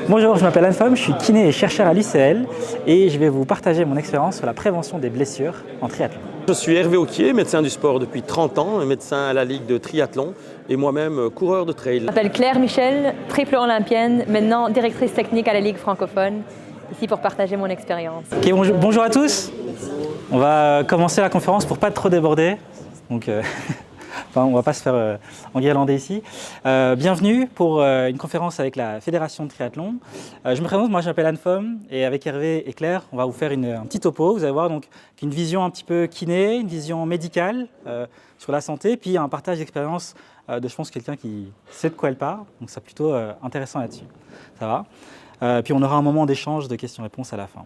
Bonjour, je m'appelle Anne-Fom, je suis kiné et chercheur à l'UCL et je vais vous partager mon expérience sur la prévention des blessures en triathlon. Je suis Hervé Auquier, médecin du sport depuis 30 ans, médecin à la Ligue de triathlon et moi-même coureur de trail. Je m'appelle Claire Michel, triple olympienne, maintenant directrice technique à la Ligue francophone, ici pour partager mon expérience. Ok, bonjour à tous. On va commencer la conférence pour pas trop déborder. Donc, on ne va pas se faire enguirlander ici. Bienvenue pour une conférence avec la Fédération de triathlon. Je me présente, moi je m'appelle Anne-Fom et avec Hervé et Claire, on va vous faire un petit topo. Vous allez voir donc une vision un petit peu kiné, une vision médicale sur la santé, puis un partage d'expérience de, je pense, quelqu'un qui sait de quoi elle parle. Donc c'est plutôt intéressant là-dessus. Ça va. Puis on aura un moment d'échange de questions-réponses à la fin.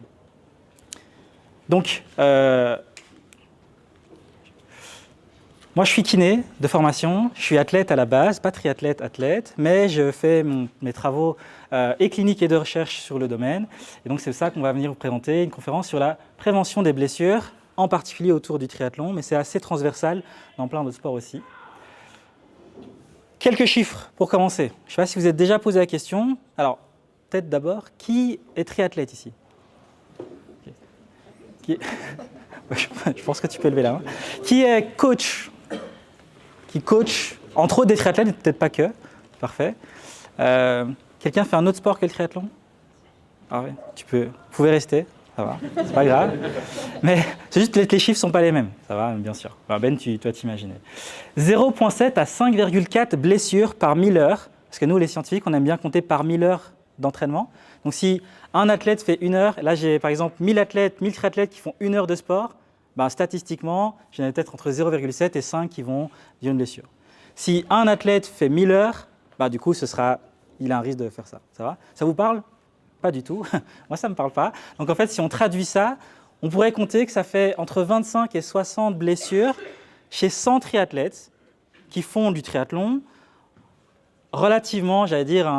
Donc, moi, je suis kiné de formation, je suis athlète à la base, pas triathlète, athlète, mais je fais mes travaux et cliniques et de recherche sur le domaine. Et donc, c'est ça qu'on va venir vous présenter, une conférence sur la prévention des blessures, en particulier autour du triathlon, mais c'est assez transversal dans plein d'autres sports aussi. Quelques chiffres pour commencer. Je ne sais pas si vous êtes déjà posé la question. Alors, peut-être d'abord, qui est triathlète ici ? Je pense que tu peux lever la main. Qui est coach ? Qui coach, entre autres des triathlètes, mais peut-être pas que. Parfait. Quelqu'un fait un autre sport que le triathlon ? Ah ouais, vous pouvez rester, ça va, c'est pas grave. Mais c'est juste que les chiffres ne sont pas les mêmes, ça va, bien sûr. Alors Ben, tu dois t'imaginer. 0,7 à 5,4 blessures par 1000 heures, parce que nous, les scientifiques, on aime bien compter par 1000 heures d'entraînement. Donc si un athlète fait 1 heure, là j'ai par exemple 1000 triathlètes qui font 1 heure de sport, statistiquement, j'en ai peut-être entre 0,7 et 5 qui vont vivre une blessure. Si un athlète fait 1000 heures, du coup, il a un risque de faire ça. Ça va ? Ça vous parle ? Pas du tout. Moi, ça ne me parle pas. Donc en fait, si on traduit ça, on pourrait compter que ça fait entre 25 et 60 blessures chez 100 triathlètes qui font du triathlon. Relativement, j'allais dire,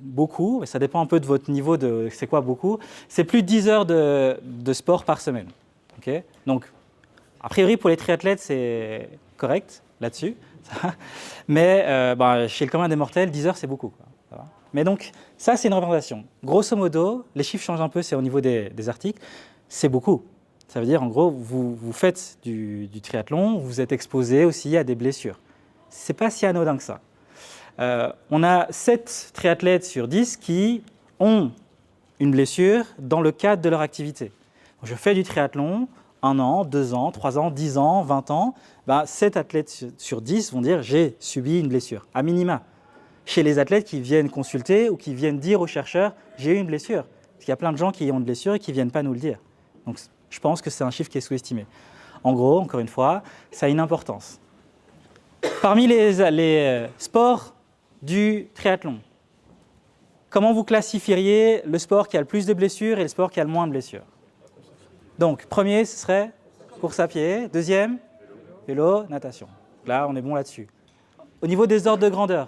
beaucoup. Ça dépend un peu de votre niveau de c'est quoi beaucoup. C'est plus de 10 heures de sport par semaine. Okay. Donc, a priori, pour les triathlètes, c'est correct là-dessus. Mais chez le commun des mortels, 10 heures, c'est beaucoup. Quoi. Ça va. Mais donc, ça, c'est une représentation. Grosso modo, les chiffres changent un peu, c'est au niveau des articles. C'est beaucoup. Ça veut dire, en gros, vous faites du triathlon, vous êtes exposé aussi à des blessures. Ce n'est pas si anodin que ça. On a 7 triathlètes sur 10 qui ont une blessure dans le cadre de leur activité. Je fais du triathlon, 1 an, 2 ans, 3 ans, 10 ans, 20 ans. 7 athlètes sur 10 vont dire « j'ai subi une blessure », à minima. Chez les athlètes qui viennent consulter ou qui viennent dire aux chercheurs « j'ai eu une blessure ». Parce qu'il y a plein de gens qui ont une blessure et qui ne viennent pas nous le dire. Donc je pense que c'est un chiffre qui est sous-estimé. En gros, encore une fois, ça a une importance. Parmi les sports du triathlon, comment vous classifieriez le sport qui a le plus de blessures et le sport qui a le moins de blessures ? Donc, premier, ce serait course à pied. Deuxième, vélo, natation. Là, on est bon là-dessus. Au niveau des ordres de grandeur,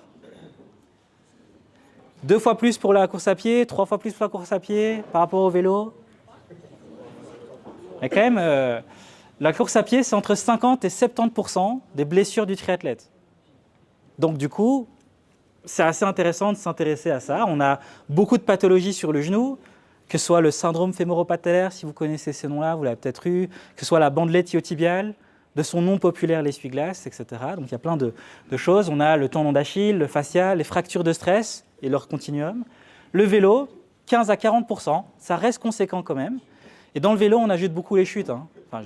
2 fois plus pour la course à pied, 3 fois plus pour la course à pied par rapport au vélo. Mais quand même, la course à pied, c'est entre 50 et 70% des blessures du triathlète. Donc, du coup, c'est assez intéressant de s'intéresser à ça. On a beaucoup de pathologies sur le genou, que ce soit le syndrome fémoro-patellaire, si vous connaissez ces noms-là, vous l'avez peut-être eu, que ce soit la bandelette tibio-tibiale, de son nom populaire l'essuie-glace, etc. Donc il y a plein de choses. On a le tendon d'Achille, le fascia, les fractures de stress et leur continuum. Le vélo, 15 à 40%, ça reste conséquent quand même. Et dans le vélo, on ajoute beaucoup les chutes. Enfin,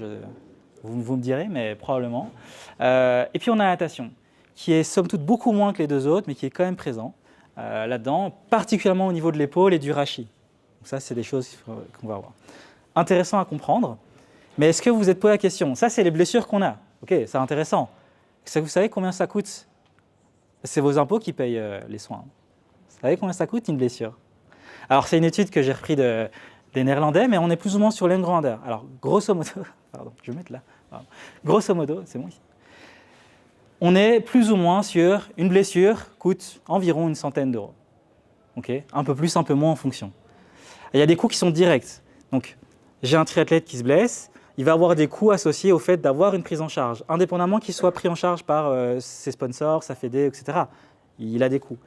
vous me direz, mais probablement. Et puis on a la natation, qui est somme toute beaucoup moins que les 2 autres, mais qui est quand même présent là-dedans, particulièrement au niveau de l'épaule et du rachis. Donc ça, c'est des choses qu'on va voir. Intéressant à comprendre, mais est-ce que vous vous êtes posé la question ? Ça, c'est les blessures qu'on a. Ok, c'est intéressant. Vous savez combien ça coûte ? C'est vos impôts qui payent les soins. Vous savez combien ça coûte une blessure ? Alors, c'est une étude que j'ai reprise des Néerlandais, mais on est plus ou moins sur les grandeur. Alors, grosso modo, pardon, je vais mettre là. Pardon. Grosso modo, c'est bon ici. On est plus ou moins sur une blessure coûte environ 100 €. Okay, un peu plus, un peu moins en fonction. Il y a des coûts qui sont directs. Donc, j'ai un triathlète qui se blesse, il va avoir des coûts associés au fait d'avoir une prise en charge, indépendamment qu'il soit pris en charge par ses sponsors, sa fédé, etc. Il a des coûts.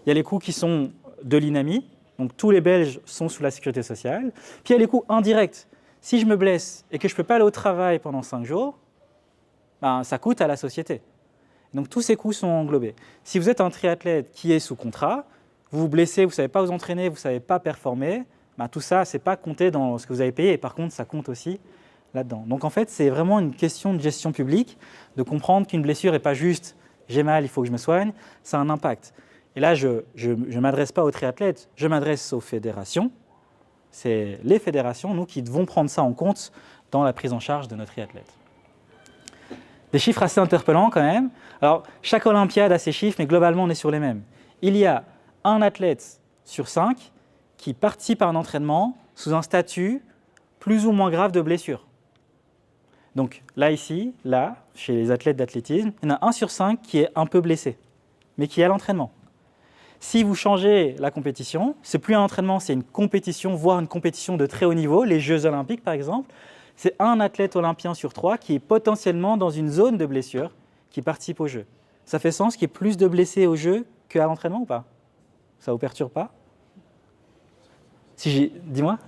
Il y a les coûts qui sont de l'INAMI, Donc tous les Belges sont sous la sécurité sociale. Puis il y a les coûts indirects. Si je me blesse et que je ne peux pas aller au travail pendant 5 jours, ben, ça coûte à la société. Donc tous ces coûts sont englobés. Si vous êtes un triathlète qui est sous contrat, vous vous blessez, vous ne savez pas vous entraîner, vous ne savez pas performer, ben, tout ça, ce n'est pas compté dans ce que vous avez payé. Et par contre, ça compte aussi là-dedans. Donc en fait, c'est vraiment une question de gestion publique, de comprendre qu'une blessure n'est pas juste « j'ai mal, il faut que je me soigne », ça a un impact. Et là, je ne m'adresse pas aux triathlètes, je m'adresse aux fédérations. C'est les fédérations, nous, qui devons prendre ça en compte dans la prise en charge de nos triathlètes. Des chiffres assez interpellants quand même. Alors, chaque Olympiade a ses chiffres, mais globalement, on est sur les mêmes. Il y a un athlète sur 5 qui participe à un entraînement sous un statut plus ou moins grave de blessure. Donc là, ici, là, chez les athlètes d'athlétisme, il y en a 1 sur 5 qui est un peu blessé, mais qui est à l'entraînement. Si vous changez la compétition, c'est plus un entraînement, c'est une compétition, voire une compétition de très haut niveau, les Jeux Olympiques par exemple, c'est un athlète olympien sur 3 qui est potentiellement dans une zone de blessure qui participe aux Jeux. Ça fait sens qu'il y ait plus de blessés aux Jeux qu'à l'entraînement ou pas? Ça ne vous perturbe pas? Dis-moi.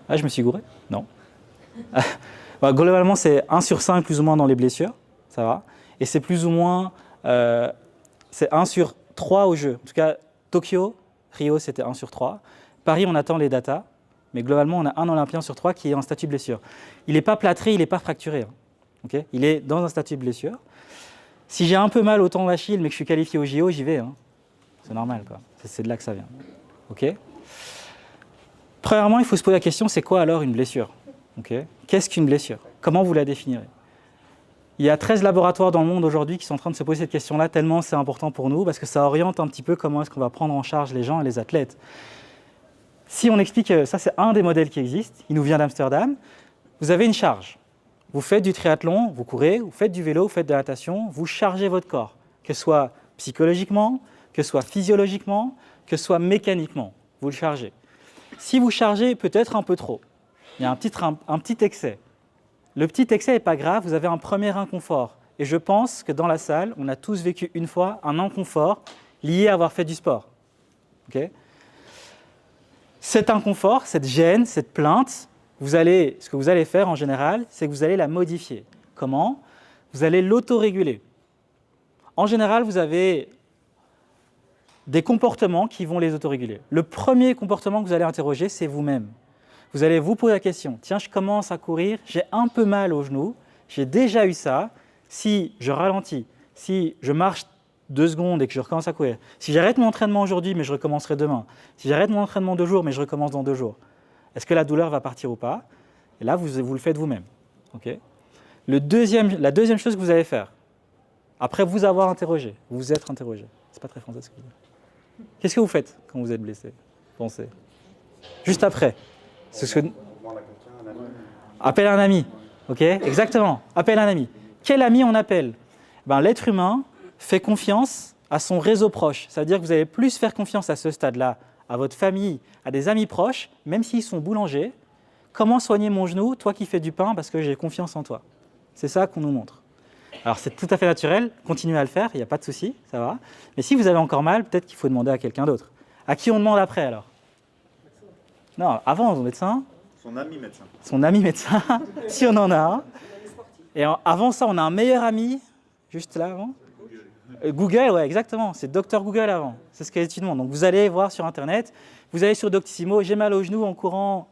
Ah, je me suis gouré? Non. Bah, globalement, c'est 1 sur 5 plus ou moins dans les blessures, ça va. Et c'est plus ou moins, c'est 1 sur 3 aux Jeux. En tout cas, Tokyo, Rio, c'était 1 sur 3. Paris, on attend les datas, mais globalement, on a un Olympien sur 3 qui est en statut de blessure. Il n'est pas plâtré, il n'est pas fracturé. Hein. Okay, il est dans un statut de blessure. Si j'ai un peu mal au tendon d'Achille, mais que je suis qualifié au JO, j'y vais. Hein. C'est normal, quoi. C'est de là que ça vient. Okay. Premièrement, il faut se poser la question, c'est quoi alors une blessure? Okay. Qu'est-ce qu'une blessure? Comment vous la définirez? Il y a 13 laboratoires dans le monde aujourd'hui qui sont en train de se poser cette question-là, tellement c'est important pour nous, parce que ça oriente un petit peu comment est-ce qu'on va prendre en charge les gens et les athlètes. Si on explique, ça c'est un des modèles qui existe, il nous vient d'Amsterdam, vous avez une charge. Vous faites du triathlon, vous courez, vous faites du vélo, vous faites de la natation, vous chargez votre corps, que ce soit psychologiquement, que ce soit physiologiquement, que ce soit mécaniquement, vous le chargez. Si vous chargez peut-être un peu trop, il y a un petit excès. Le petit excès n'est pas grave, vous avez un premier inconfort. Et je pense que dans la salle, on a tous vécu une fois un inconfort lié à avoir fait du sport. Okay? Cet inconfort, cette gêne, cette plainte, ce que vous allez faire en général, c'est que vous allez la modifier. Comment? Vous allez l'autoréguler. En général, vous avez des comportements qui vont les autoréguler. Le premier comportement que vous allez interroger, c'est vous-même. Vous allez vous poser la question, tiens, je commence à courir, j'ai un peu mal au genou, j'ai déjà eu ça, si je ralentis, si je marche 2 secondes et que je recommence à courir, si j'arrête mon entraînement aujourd'hui mais je recommencerai demain, si j'arrête mon entraînement 2 jours mais je recommence dans 2 jours, est-ce que la douleur va partir ou pas? Et là, vous le faites vous-même. Okay? La deuxième chose que vous allez faire, après vous avoir interrogé, vous êtes interrogé, c'est pas très français ce que je dis. Qu'est-ce que vous faites quand vous êtes blessé? Pensez. Juste après. Appelle un ami. Ok? Exactement. Appelle un ami. Quel ami on appelle? L'être humain fait confiance à son réseau proche. Ça veut dire que vous allez plus faire confiance à ce stade-là, à votre famille, à des amis proches, même s'ils sont boulangers. Comment soigner mon genou, toi qui fais du pain, parce que j'ai confiance en toi. C'est ça qu'on nous montre. Alors c'est tout à fait naturel, continuez à le faire, il n'y a pas de souci, ça va. Mais si vous avez encore mal, peut-être qu'il faut demander à quelqu'un d'autre. À qui on demande après alors? Non, avant au médecin. Son ami médecin. Son ami médecin, si on en a un. Et avant ça, on a un meilleur ami, juste là avant. Google, ouais, exactement. C'est Dr Google avant. C'est ce que les études montrent. Donc vous allez voir sur Internet, vous allez sur Doctissimo, j'ai mal au genou en courant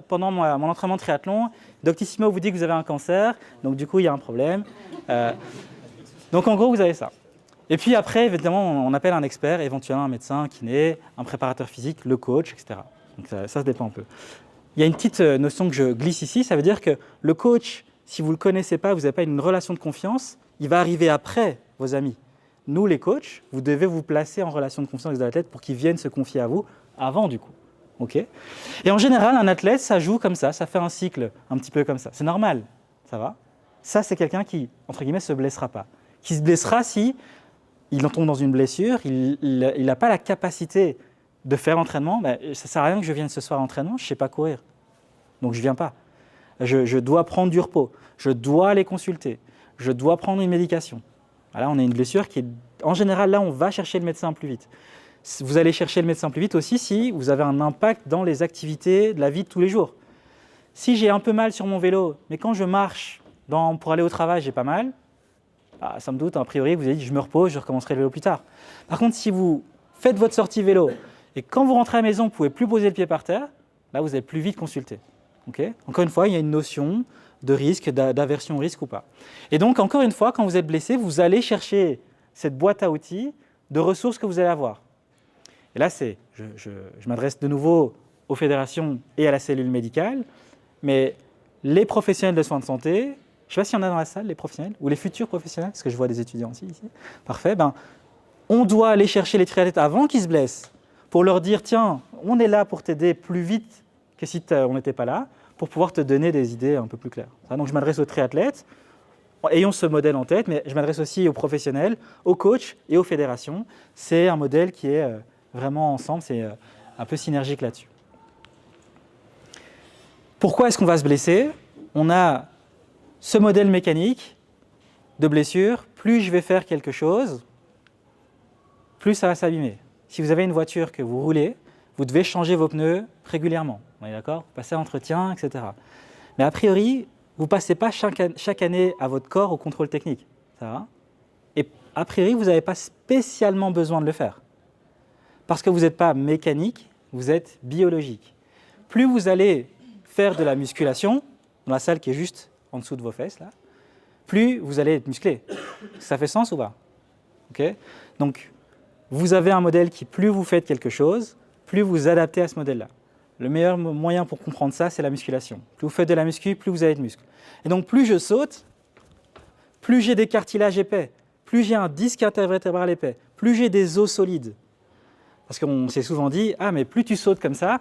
pendant mon entraînement de triathlon. Doctissimo vous dit que vous avez un cancer, donc du coup il y a un problème. Donc en gros, vous avez ça. Et puis après, évidemment, on appelle un expert, éventuellement un médecin, un kiné, un préparateur physique, le coach, etc. Donc ça dépend un peu. Il y a une petite notion que je glisse ici, ça veut dire que le coach, si vous ne le connaissez pas, vous n'avez pas une relation de confiance, il va arriver après vos amis. Nous, les coachs, vous devez vous placer en relation de confiance avec les athlètes pour qu'ils viennent se confier à vous avant, du coup. Okay? Et en général, un athlète, ça joue comme ça fait un cycle un petit peu comme ça. C'est normal, ça va. Ça, c'est quelqu'un qui, entre guillemets, se blessera pas. Qui se blessera si il en tombe dans une blessure, il n'a pas la capacité de faire l'entraînement. Ça ne sert à rien que je vienne ce soir à l'entraînement, je ne sais pas courir. Donc je ne viens pas. Je dois prendre du repos, je dois aller consulter, je dois prendre une médication. Là, on a une blessure qui est... En général, là, on va chercher le médecin plus vite. Vous allez chercher le médecin plus vite aussi si vous avez un impact dans les activités de la vie de tous les jours. Si j'ai un peu mal sur mon vélo, mais quand je marche pour aller au travail, j'ai pas mal, bah, ça me doute, a priori, vous avez dit je me repose, je recommencerai le vélo plus tard. Par contre, si vous faites votre sortie vélo et quand vous rentrez à la maison, vous ne pouvez plus poser le pied par terre, là, vous allez plus vite consulter. Okay. Encore une fois, il y a une notion de risque, d'aversion au risque ou pas. Et donc, encore une fois, quand vous êtes blessé, vous allez chercher cette boîte à outils de ressources que vous allez avoir. Et là, je m'adresse de nouveau aux fédérations et à la cellule médicale, mais les professionnels de soins de santé, je ne sais pas s'il y en a dans la salle, les professionnels, ou les futurs professionnels, parce que je vois des étudiants aussi ici. Parfait. On doit aller chercher les triathlètes avant qu'ils se blessent pour leur dire, tiens, on est là pour t'aider plus vite que si on n'était pas là, pour pouvoir te donner des idées un peu plus claires. Donc je m'adresse aux triathlètes, ayons ce modèle en tête, mais je m'adresse aussi aux professionnels, aux coachs et aux fédérations. C'est un modèle qui est vraiment ensemble, c'est un peu synergique là-dessus. Pourquoi est-ce qu'on va se blesser? On a ce modèle mécanique de blessure. Plus je vais faire quelque chose, plus ça va s'abîmer. Si vous avez une voiture que vous roulez, vous devez changer vos pneus régulièrement. On est d'accord? Vous passez à l'entretien, etc. Mais a priori, vous ne passez pas chaque année à votre corps au contrôle technique. Ça va? Et a priori, vous n'avez pas spécialement besoin de le faire. Parce que vous n'êtes pas mécanique, vous êtes biologique. Plus vous allez faire de la musculation, dans la salle qui est juste en dessous de vos fesses, là, plus vous allez être musclé. Ça fait sens ou pas? Okay. Donc, vous avez un modèle qui, plus vous faites quelque chose, plus vous adaptez à ce modèle-là. Le meilleur moyen pour comprendre ça, c'est la musculation. Plus vous faites de la muscu, plus vous avez de muscles. Et donc, plus je saute, plus j'ai des cartilages épais, plus j'ai un disque intervertébral épais, plus j'ai des os solides. Parce qu'on s'est souvent dit, ah, mais plus tu sautes comme ça,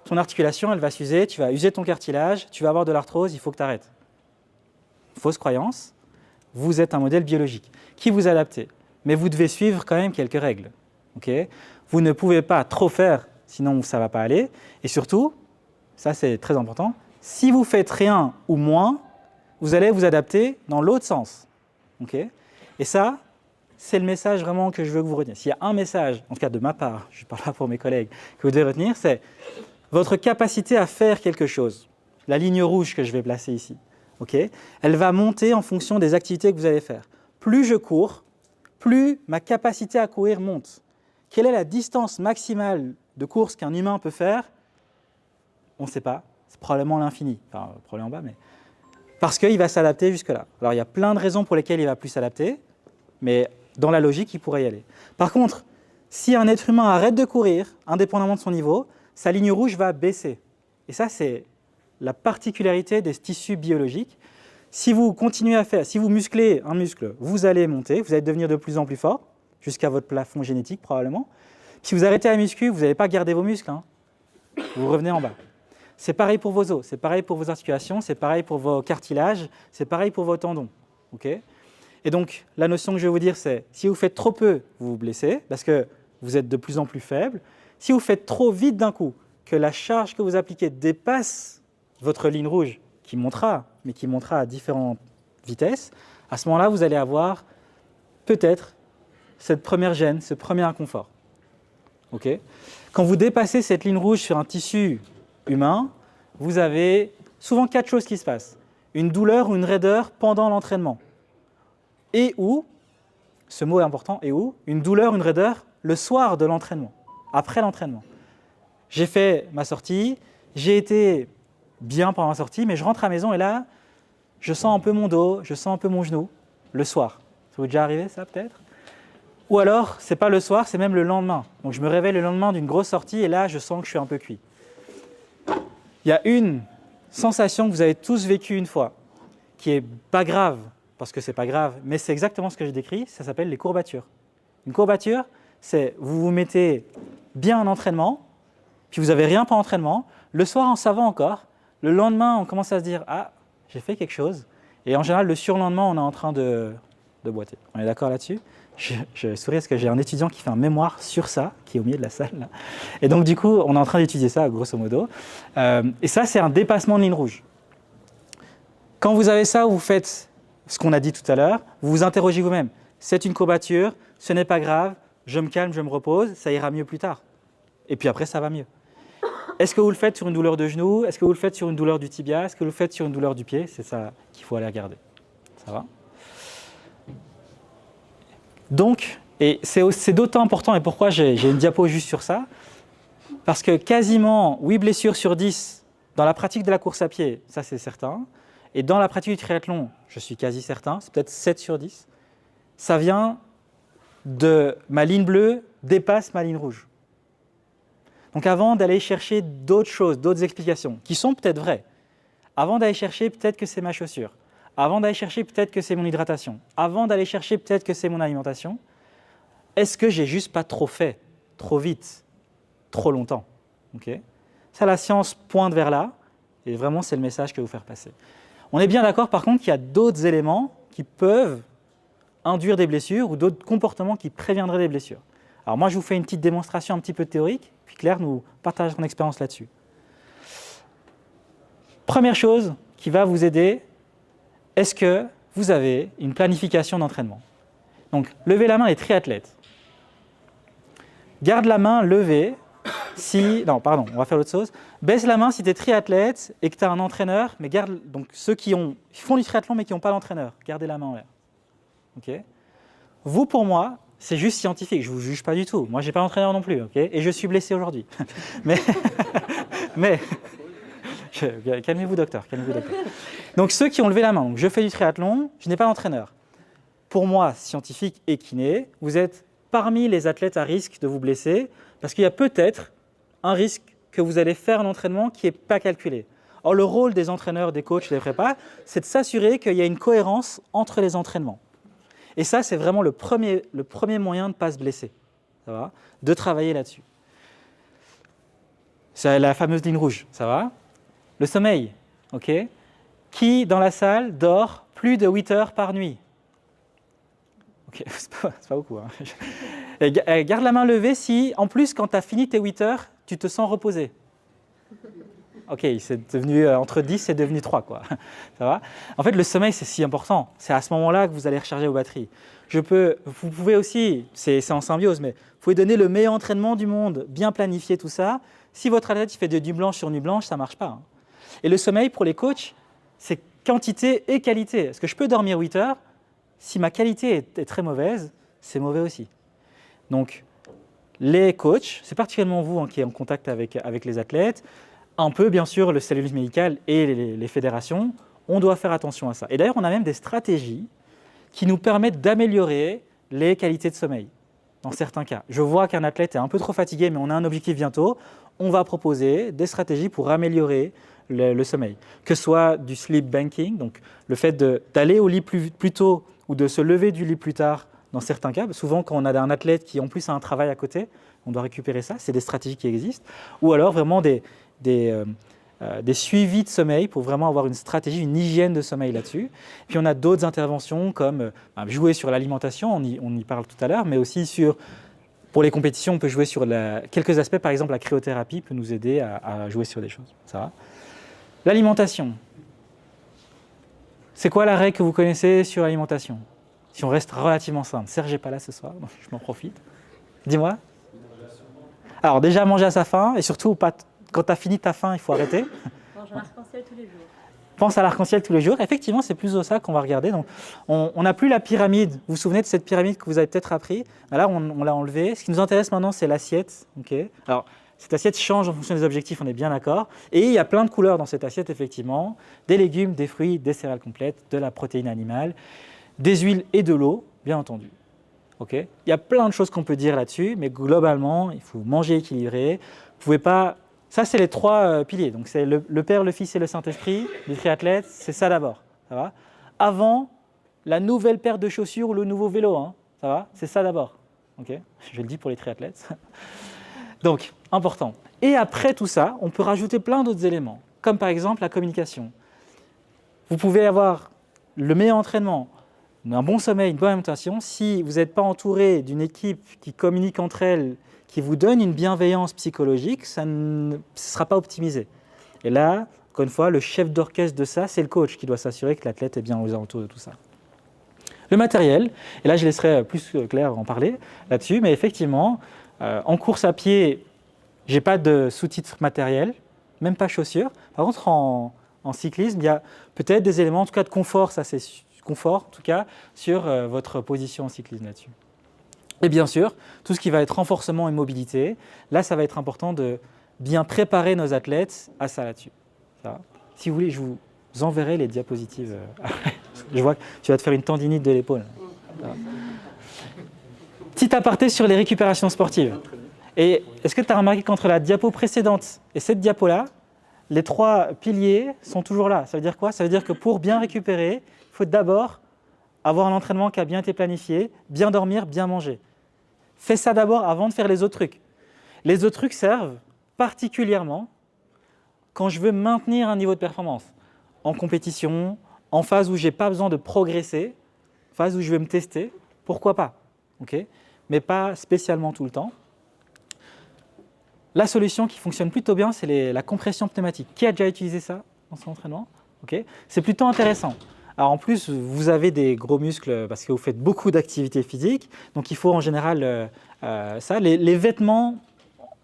ton articulation, elle va s'user, tu vas user ton cartilage, tu vas avoir de l'arthrose, il faut que tu arrêtes. Fausse croyance, vous êtes un modèle biologique qui vous adaptez. Mais vous devez suivre quand même quelques règles. Okay? Vous ne pouvez pas trop faire, sinon ça ne va pas aller. Et surtout, ça c'est très important, si vous faites rien ou moins, vous allez vous adapter dans l'autre sens. Okay? Et ça, c'est le message vraiment que je veux que vous reteniez. S'il y a un message, en tout cas de ma part, je parle là pour mes collègues, que vous devez retenir, c'est votre capacité à faire quelque chose. La ligne rouge que je vais placer ici, okay, elle va monter en fonction des activités que vous allez faire. Plus je cours, plus ma capacité à courir monte. Quelle est la distance maximale de course qu'un humain peut faire? On ne sait pas. C'est probablement l'infini. Enfin, probablement en bas, mais... Parce qu'il va s'adapter jusque-là. Alors, il y a plein de raisons pour lesquelles il ne va plus s'adapter, mais dans la logique, il pourrait y aller. Par contre, si un être humain arrête de courir, indépendamment de son niveau, sa ligne rouge va baisser. Et ça, c'est la particularité des tissus biologiques. Si vous continuez à faire, si vous musclez un muscle, vous allez monter, vous allez devenir de plus en plus fort, jusqu'à votre plafond génétique probablement. Si vous arrêtez la muscu, vous n'allez pas garder vos muscles, hein. Vous revenez en bas. C'est pareil pour vos os, c'est pareil pour vos articulations, c'est pareil pour vos cartilages, c'est pareil pour vos tendons. Okay? Et donc, la notion que je vais vous dire, c'est si vous faites trop peu, vous vous blessez, parce que vous êtes de plus en plus faible. Si vous faites trop vite d'un coup, que la charge que vous appliquez dépasse votre ligne rouge, qui montera, mais qui montera à différentes vitesses, à ce moment-là, vous allez avoir peut-être cette première gêne, ce premier inconfort. Okay? Quand vous dépassez cette ligne rouge sur un tissu humain, vous avez souvent 4 choses qui se passent. Une douleur ou une raideur pendant l'entraînement. Et ou, ce mot est important, et ou, une douleur, une raideur le soir de l'entraînement, après l'entraînement. J'ai fait ma sortie, j'ai été bien pendant ma sortie, mais je rentre à la maison et là, je sens un peu mon dos, je sens un peu mon genou, le soir. Ça vous est déjà arrivé ça peut-être? Ou alors, ce n'est pas le soir, c'est même le lendemain. Donc je me réveille le lendemain d'une grosse sortie et là, je sens que je suis un peu cuit. Il y a une sensation que vous avez tous vécue une fois, qui n'est pas grave, parce que ce n'est pas grave, mais c'est exactement ce que j'ai décrit, ça s'appelle les courbatures. Une courbature, c'est vous vous mettez bien en entraînement, puis vous n'avez rien pendant l'entraînement, le soir, ça va encore, le lendemain, on commence à se dire « Ah, j'ai fait quelque chose », et en général, le surlendemain, on est en train de boiter. On est d'accord là-dessus? Je souris parce que j'ai un étudiant qui fait un mémoire sur ça, qui est au milieu de la salle. Là. Et donc, du coup, on est en train d'étudier ça, grosso modo. Et ça, c'est un dépassement de ligne rouge. Quand vous avez ça, vous faites ce qu'on a dit tout à l'heure, vous vous interrogez vous-même. C'est une courbature, ce n'est pas grave, je me calme, je me repose, ça ira mieux plus tard. Et puis après, ça va mieux. Est-ce que vous le faites sur une douleur de genou? Est-ce que vous le faites sur une douleur du tibia? Est-ce que vous le faites sur une douleur du pied? C'est ça qu'il faut aller regarder. Ça va? Donc, et c'est d'autant important, et pourquoi j'ai une diapo juste sur ça, parce que quasiment 8 blessures sur 10 dans la pratique de la course à pied, ça c'est certain, et dans la pratique du triathlon, je suis quasi certain, c'est peut-être 7 sur 10, ça vient de ma ligne bleue dépasse ma ligne rouge. Donc avant d'aller chercher d'autres choses, d'autres explications, qui sont peut-être vraies, avant d'aller chercher peut-être que c'est ma chaussure, avant d'aller chercher peut-être que c'est mon hydratation, avant d'aller chercher peut-être que c'est mon alimentation, est-ce que j'ai juste pas trop fait, trop vite, trop longtemps? Okay. Ça, la science pointe vers là, et vraiment c'est le message que je veux vous faire passer. On est bien d'accord par contre qu'il y a d'autres éléments qui peuvent induire des blessures ou d'autres comportements qui préviendraient des blessures. Alors moi je vous fais une petite démonstration un petit peu théorique, puis Claire nous partage son expérience là-dessus. Première chose qui va vous aider, est-ce que vous avez une planification d'entraînement? Donc levez la main les triathlètes. Garde la main levée si... Non, pardon, on va faire l'autre chose. Baisse la main si tu es triathlète et que tu as un entraîneur, mais garde... Donc ceux qui font du triathlon mais qui n'ont pas d'entraîneur, gardez la main en l'air. Okay. Vous, pour moi, c'est juste scientifique, je ne vous juge pas du tout. Moi, je n'ai pas d'entraîneur non plus, okay, et je suis blessé aujourd'hui. mais calmez-vous, docteur, calmez-vous, docteur. Donc, ceux qui ont levé la main, donc, je fais du triathlon, je n'ai pas d'entraîneur. Pour moi, scientifique et kiné, vous êtes parmi les athlètes à risque de vous blesser, parce qu'il y a peut-être un risque que vous allez faire un entraînement qui n'est pas calculé. Or, le rôle des entraîneurs, des coachs, des prépas, c'est de s'assurer qu'il y a une cohérence entre les entraînements. Et ça, c'est vraiment le premier moyen de ne pas se blesser, ça va, de travailler là-dessus. C'est la fameuse ligne rouge, ça va. Le sommeil, ok. Qui, dans la salle, dort plus de 8 heures par nuit? Ok, c'est pas beaucoup. Hein. Et garde la main levée si, en plus, quand tu as fini tes 8 heures, tu te sens reposé. Ok, c'est devenu, entre 10, c'est devenu 3, quoi. Ça va? En fait, le sommeil, c'est si important. C'est à ce moment-là que vous allez recharger vos batteries. Vous pouvez aussi, c'est en symbiose, mais vous pouvez donner le meilleur entraînement du monde, bien planifier tout ça. Si votre athlète il fait de nuit blanche sur nuit blanche, ça ne marche pas. Hein. Et le sommeil, pour les coachs, c'est quantité et qualité. Est-ce que je peux dormir 8 heures? Si ma qualité est très mauvaise, c'est mauvais aussi. Donc, les coachs, c'est particulièrement vous qui êtes en contact avec les athlètes, un peu, bien sûr, le service médical et les fédérations, on doit faire attention à ça. Et d'ailleurs, on a même des stratégies qui nous permettent d'améliorer les qualités de sommeil, dans certains cas. Je vois qu'un athlète est un peu trop fatigué, mais on a un objectif bientôt, on va proposer des stratégies pour améliorer le sommeil. Que ce soit du sleep banking, donc le fait d'aller au lit plus tôt ou de se lever du lit plus tard, dans certains cas. Souvent, quand on a un athlète qui en plus a un travail à côté, on doit récupérer ça, c'est des stratégies qui existent. Ou alors vraiment des suivis de sommeil pour vraiment avoir une stratégie, une hygiène de sommeil là-dessus. Puis on a d'autres interventions comme jouer sur l'alimentation, on y parle tout à l'heure, mais aussi pour les compétitions, on peut jouer sur quelques aspects, par exemple la cryothérapie peut nous aider à jouer sur des choses. Ça va? L'alimentation. C'est quoi la règle que vous connaissez sur l'alimentation? Si on reste relativement simple. Serge n'est pas là ce soir, donc je m'en profite. Dis-moi. Alors déjà, manger à sa faim, et surtout, quand tu as fini ta faim, il faut arrêter. Mange un arc-en-ciel tous les jours. Pense à l'arc-en-ciel tous les jours. Effectivement, c'est plus ça qu'on va regarder. Donc, on n'a plus la pyramide. Vous vous souvenez de cette pyramide que vous avez peut-être appris? Là, on l'a enlevée. Ce qui nous intéresse maintenant, c'est l'assiette. Okay. Alors, cette assiette change en fonction des objectifs, on est bien d'accord. Et il y a plein de couleurs dans cette assiette, effectivement. Des légumes, des fruits, des céréales complètes, de la protéine animale, des huiles et de l'eau, bien entendu. Okay. Il y a plein de choses qu'on peut dire là-dessus, mais globalement, il faut manger équilibré. Vous pouvez pas... Ça, c'est les 3 piliers. Donc, c'est le Père, le Fils et le Saint-Esprit. Les triathlètes, c'est ça d'abord. Ça va? Avant la nouvelle paire de chaussures ou le nouveau vélo. Hein, ça va? C'est ça d'abord. Okay, je le dis pour les triathlètes. Donc, important. Et après tout ça, on peut rajouter plein d'autres éléments, comme par exemple la communication. Vous pouvez avoir le meilleur entraînement, un bon sommeil, une bonne alimentation. Si vous n'êtes pas entouré d'une équipe qui communique entre elles, qui vous donne une bienveillance psychologique, ça ne sera pas optimisé. Et là, encore une fois, le chef d'orchestre de ça, c'est le coach qui doit s'assurer que l'athlète est bien aux alentours de tout ça. Le matériel, et là je laisserai plus Claire en parler là-dessus, mais effectivement, en course à pied, je n'ai pas de sous-titres matériel, même pas chaussures. Par contre, en cyclisme, il y a peut-être des éléments, en tout cas de confort, ça c'est confort en tout cas, sur votre position en cyclisme là-dessus. Et bien sûr, tout ce qui va être renforcement et mobilité, là ça va être important de bien préparer nos athlètes à ça là-dessus. Ça. Si vous voulez, je vous enverrai les diapositives. Je vois que tu vas te faire une tendinite de l'épaule. Petit aparté sur les récupérations sportives. Et est-ce que tu as remarqué qu'entre la diapo précédente et cette diapo-là, les 3 piliers sont toujours là? Ça veut dire quoi? Ça veut dire que pour bien récupérer, il faut d'abord avoir un entraînement qui a bien été planifié, bien dormir, bien manger. Fais ça d'abord avant de faire les autres trucs. Les autres trucs servent particulièrement quand je veux maintenir un niveau de performance. En compétition, en phase où je n'ai pas besoin de progresser, phase où je vais me tester, pourquoi pas, okay? Mais pas spécialement tout le temps. La solution qui fonctionne plutôt bien, c'est la compression pneumatique. Qui a déjà utilisé ça dans son entraînement? Okay. C'est plutôt intéressant. Alors en plus, vous avez des gros muscles parce que vous faites beaucoup d'activités physiques, donc il faut en général ça. Les vêtements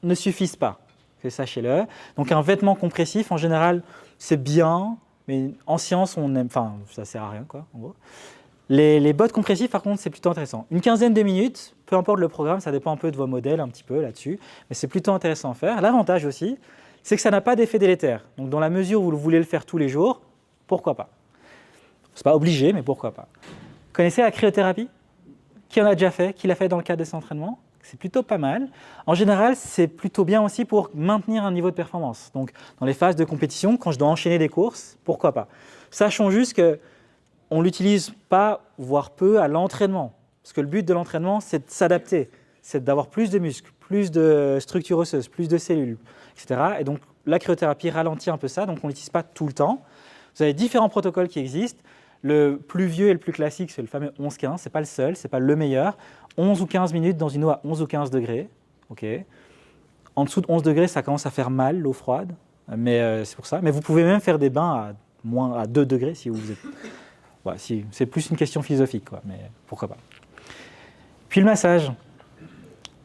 ne suffisent pas, sachez-le. Donc un vêtement compressif, en général, c'est bien, mais en science, on aime, enfin, ça ne sert à rien, quoi, en gros. Les bottes compressives, par contre, c'est plutôt intéressant. Une quinzaine de minutes, peu importe le programme, ça dépend un peu de vos modèles, un petit peu là-dessus, mais c'est plutôt intéressant à faire. L'avantage aussi, c'est que ça n'a pas d'effet délétère. Donc, dans la mesure où vous voulez le faire tous les jours, pourquoi pas? Ce n'est pas obligé, mais pourquoi pas? Vous connaissez la cryothérapie? Qui en a déjà fait? Qui l'a fait dans le cadre de ses entraînements? C'est plutôt pas mal. En général, c'est plutôt bien aussi pour maintenir un niveau de performance. Donc, dans les phases de compétition, quand je dois enchaîner des courses, pourquoi pas? Sachons juste qu'on ne l'utilise pas, voire peu, à l'entraînement. Parce que le but de l'entraînement, c'est de s'adapter. C'est d'avoir plus de muscles, plus de structures osseuses, plus de cellules, etc. Et donc, la cryothérapie ralentit un peu ça, donc on ne l'utilise pas tout le temps. Vous avez différents protocoles qui existent. Le plus vieux et le plus classique, c'est le fameux 11-15. Ce n'est pas le seul, ce n'est pas le meilleur. 11 ou 15 minutes dans une eau à 11 ou 15 degrés. Okay. En dessous de 11 degrés, ça commence à faire mal, l'eau froide. Mais c'est pour ça. Mais vous pouvez même faire des bains à 2 degrés si vous êtes... Ouais, si, c'est plus une question philosophique, quoi, mais pourquoi pas. Puis le massage.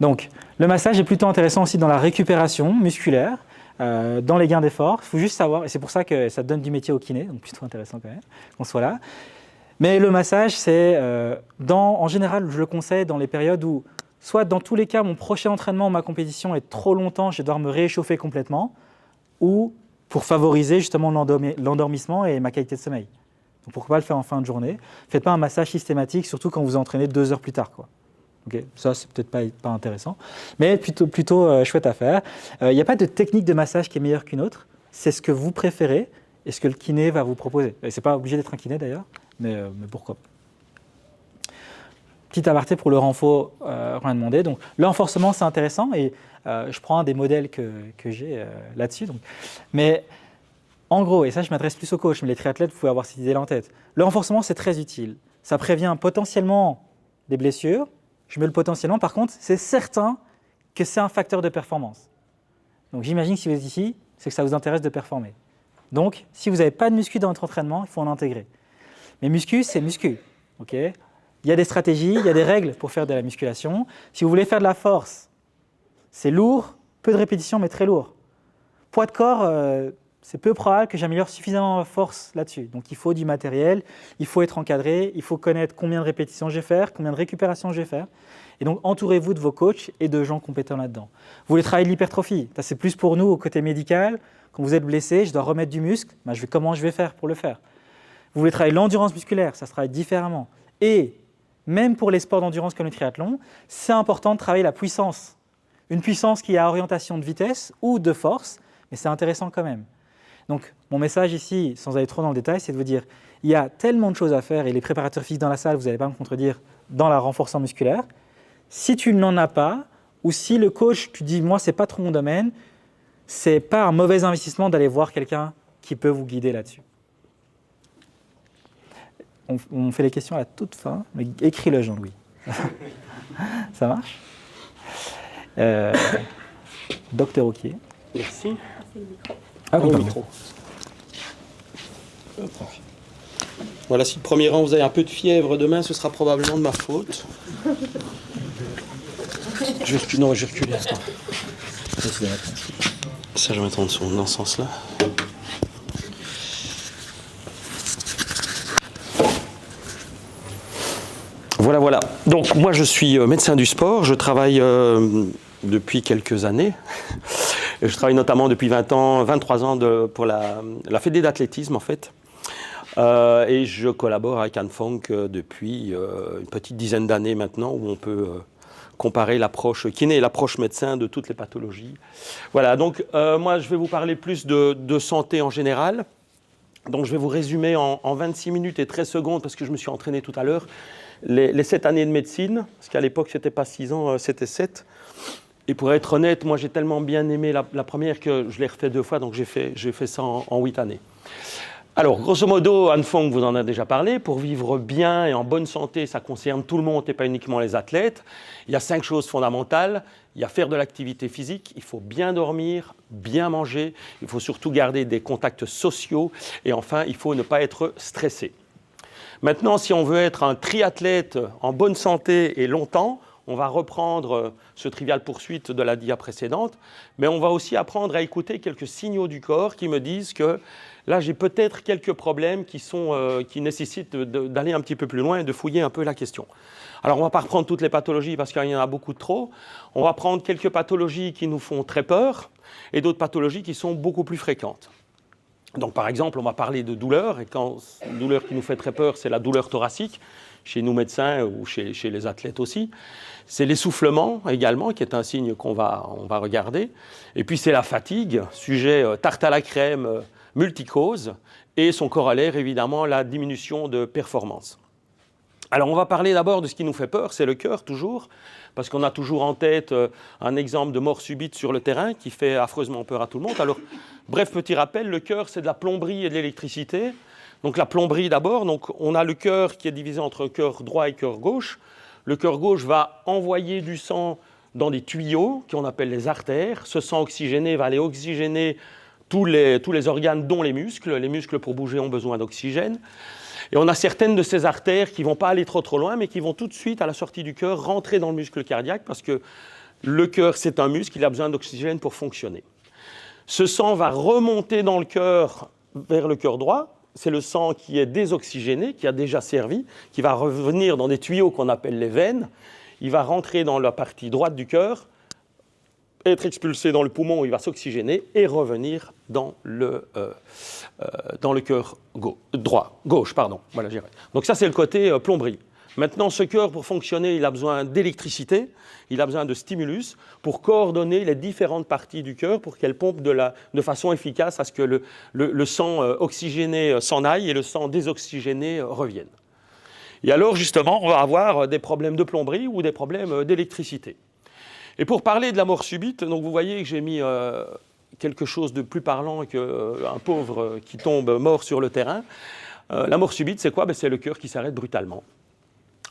Donc, le massage est plutôt intéressant aussi dans la récupération musculaire, dans les gains d'effort. Il faut juste savoir, et c'est pour ça que ça donne du métier au kiné, donc plutôt intéressant quand même qu'on soit là. Mais le massage, c'est, en général, je le conseille dans les périodes où, soit dans tous les cas, mon prochain entraînement ou ma compétition est trop longtemps, je vais devoir me réchauffer complètement, ou pour favoriser justement l'endormissement et ma qualité de sommeil. Donc pourquoi pas le faire en fin de journée? Faites pas un massage systématique, surtout quand vous entraînez 2 heures plus tard, quoi. Okay, ça, c'est peut-être pas intéressant, mais plutôt chouette à faire. Il n'y a pas de technique de massage qui est meilleure qu'une autre. C'est ce que vous préférez et ce que le kiné va vous proposer. Ce n'est pas obligé d'être un kiné d'ailleurs, mais pourquoi pas. Petit aparté pour le renfort, rien demandé. Donc, le renforcement, c'est intéressant et je prends un des modèles que j'ai là-dessus. Donc. Mais en gros, et ça, je m'adresse plus aux coachs, mais les triathlètes, vous pouvez avoir cette idée-là en tête. Le renforcement, c'est très utile. Ça prévient potentiellement des blessures. Je mets le potentiellement, par contre, c'est certain que c'est un facteur de performance. Donc j'imagine que si vous êtes ici, c'est que ça vous intéresse de performer. Donc, si vous n'avez pas de muscu dans votre entraînement, il faut en intégrer. Mais muscu, c'est muscu. Okay, il y a des stratégies, il y a des règles pour faire de la musculation. Si vous voulez faire de la force, c'est lourd, peu de répétitions, mais très lourd. Poids de corps, c'est peu probable que j'améliore suffisamment ma force là-dessus. Donc il faut du matériel, il faut être encadré, il faut connaître combien de répétitions je vais faire, combien de récupérations je vais faire. Et donc entourez-vous de vos coachs et de gens compétents là-dedans. Vous voulez travailler de l'hypertrophie, ça c'est plus pour nous au côté médical. Quand vous êtes blessé, je dois remettre du muscle, comment je vais faire pour le faire? Vous voulez travailler l'endurance musculaire, ça se travaille différemment. Et même pour les sports d'endurance comme le triathlon, c'est important de travailler la puissance. Une puissance qui a orientation de vitesse ou de force, mais c'est intéressant quand même. Donc, mon message ici, sans aller trop dans le détail, c'est de vous dire il y a tellement de choses à faire et les préparateurs physiques dans la salle, vous n'allez pas me contredire, dans la renforcement musculaire. Si tu n'en as pas, ou si le coach, tu dis moi, ce n'est pas trop mon domaine, ce n'est pas un mauvais investissement d'aller voir quelqu'un qui peut vous guider là-dessus. On fait les questions à la toute fin, mais écris-le, Jean-Louis. Ça marche? Docteur Oquier. Merci. C'est le micro. Ah oui, Au pardon. micro. Voilà, si le premier rang, vous avez un peu de fièvre demain, ce sera probablement de ma faute. Je vais reculer, attends. Ça, je vais mettre en dessous, dans ce sens-là. Voilà. Donc, moi, je suis médecin du sport. Je travaille depuis quelques années. Je travaille notamment depuis 23 ans pour la Fédé d'athlétisme, en fait. Et je collabore avec Anne Fong depuis une petite dizaine d'années maintenant, où on peut comparer l'approche kiné et l'approche médecin de toutes les pathologies. Voilà, donc moi, je vais vous parler plus de santé en général. Donc, je vais vous résumer en 26 minutes et 13 secondes, parce que je me suis entraîné tout à l'heure, les 7 années de médecine, parce qu'à l'époque, ce n'était pas 6 ans, c'était 7. Et pour être honnête, moi, j'ai tellement bien aimé la première que je l'ai refait 2 fois, donc j'ai fait ça en 8 années. Alors, grosso modo, Anne Fong vous en a déjà parlé. Pour vivre bien et en bonne santé, ça concerne tout le monde et pas uniquement les athlètes. Il y a 5 choses fondamentales. Il y a faire de l'activité physique, il faut bien dormir, bien manger, il faut surtout garder des contacts sociaux et enfin, il faut ne pas être stressé. Maintenant, si on veut être un triathlète en bonne santé et longtemps, on va reprendre ce trivial poursuite de la dia précédente, mais on va aussi apprendre à écouter quelques signaux du corps qui me disent que là, j'ai peut-être quelques problèmes qui nécessitent d'aller un petit peu plus loin et de fouiller un peu la question. Alors, on ne va pas reprendre toutes les pathologies parce qu'il y en a beaucoup trop. On va prendre quelques pathologies qui nous font très peur et d'autres pathologies qui sont beaucoup plus fréquentes. Donc, par exemple, on va parler de douleur, et quand une douleur qui nous fait très peur, c'est la douleur thoracique, chez nous médecins ou chez les athlètes aussi. C'est l'essoufflement également, qui est un signe on va regarder. Et puis, c'est la fatigue, sujet tarte à la crème, multicause, et son corollaire, évidemment, la diminution de performance. Alors, on va parler d'abord de ce qui nous fait peur, c'est le cœur, toujours, parce qu'on a toujours en tête un exemple de mort subite sur le terrain qui fait affreusement peur à tout le monde. Alors, bref, petit rappel, le cœur, c'est de la plomberie et de l'électricité. Donc, la plomberie d'abord, donc, on a le cœur qui est divisé entre cœur droit et cœur gauche. Le cœur gauche va envoyer du sang dans des tuyaux qu'on appelle les artères. Ce sang oxygéné va aller oxygéner tous les organes, dont les muscles. Les muscles, pour bouger, ont besoin d'oxygène. Et on a certaines de ces artères qui ne vont pas aller trop loin, mais qui vont tout de suite, à la sortie du cœur, rentrer dans le muscle cardiaque, parce que le cœur, c'est un muscle, il a besoin d'oxygène pour fonctionner. Ce sang va remonter dans le cœur vers le cœur droit. C'est le sang qui est désoxygéné, qui a déjà servi, qui va revenir dans des tuyaux qu'on appelle les veines. Il va rentrer dans la partie droite du cœur, être expulsé dans le poumon où il va s'oxygéner et revenir dans le cœur gauche. Voilà, donc ça, c'est le côté plomberie. Maintenant, ce cœur, pour fonctionner, il a besoin d'électricité, il a besoin de stimulus pour coordonner les différentes parties du cœur pour qu'elles pompent de façon efficace à ce que le sang oxygéné s'en aille et le sang désoxygéné revienne. Et alors, justement, on va avoir des problèmes de plomberie ou des problèmes d'électricité. Et pour parler de la mort subite, donc vous voyez que j'ai mis quelque chose de plus parlant qu'un pauvre qui tombe mort sur le terrain. La mort subite, c'est quoi ? C'est le cœur qui s'arrête brutalement.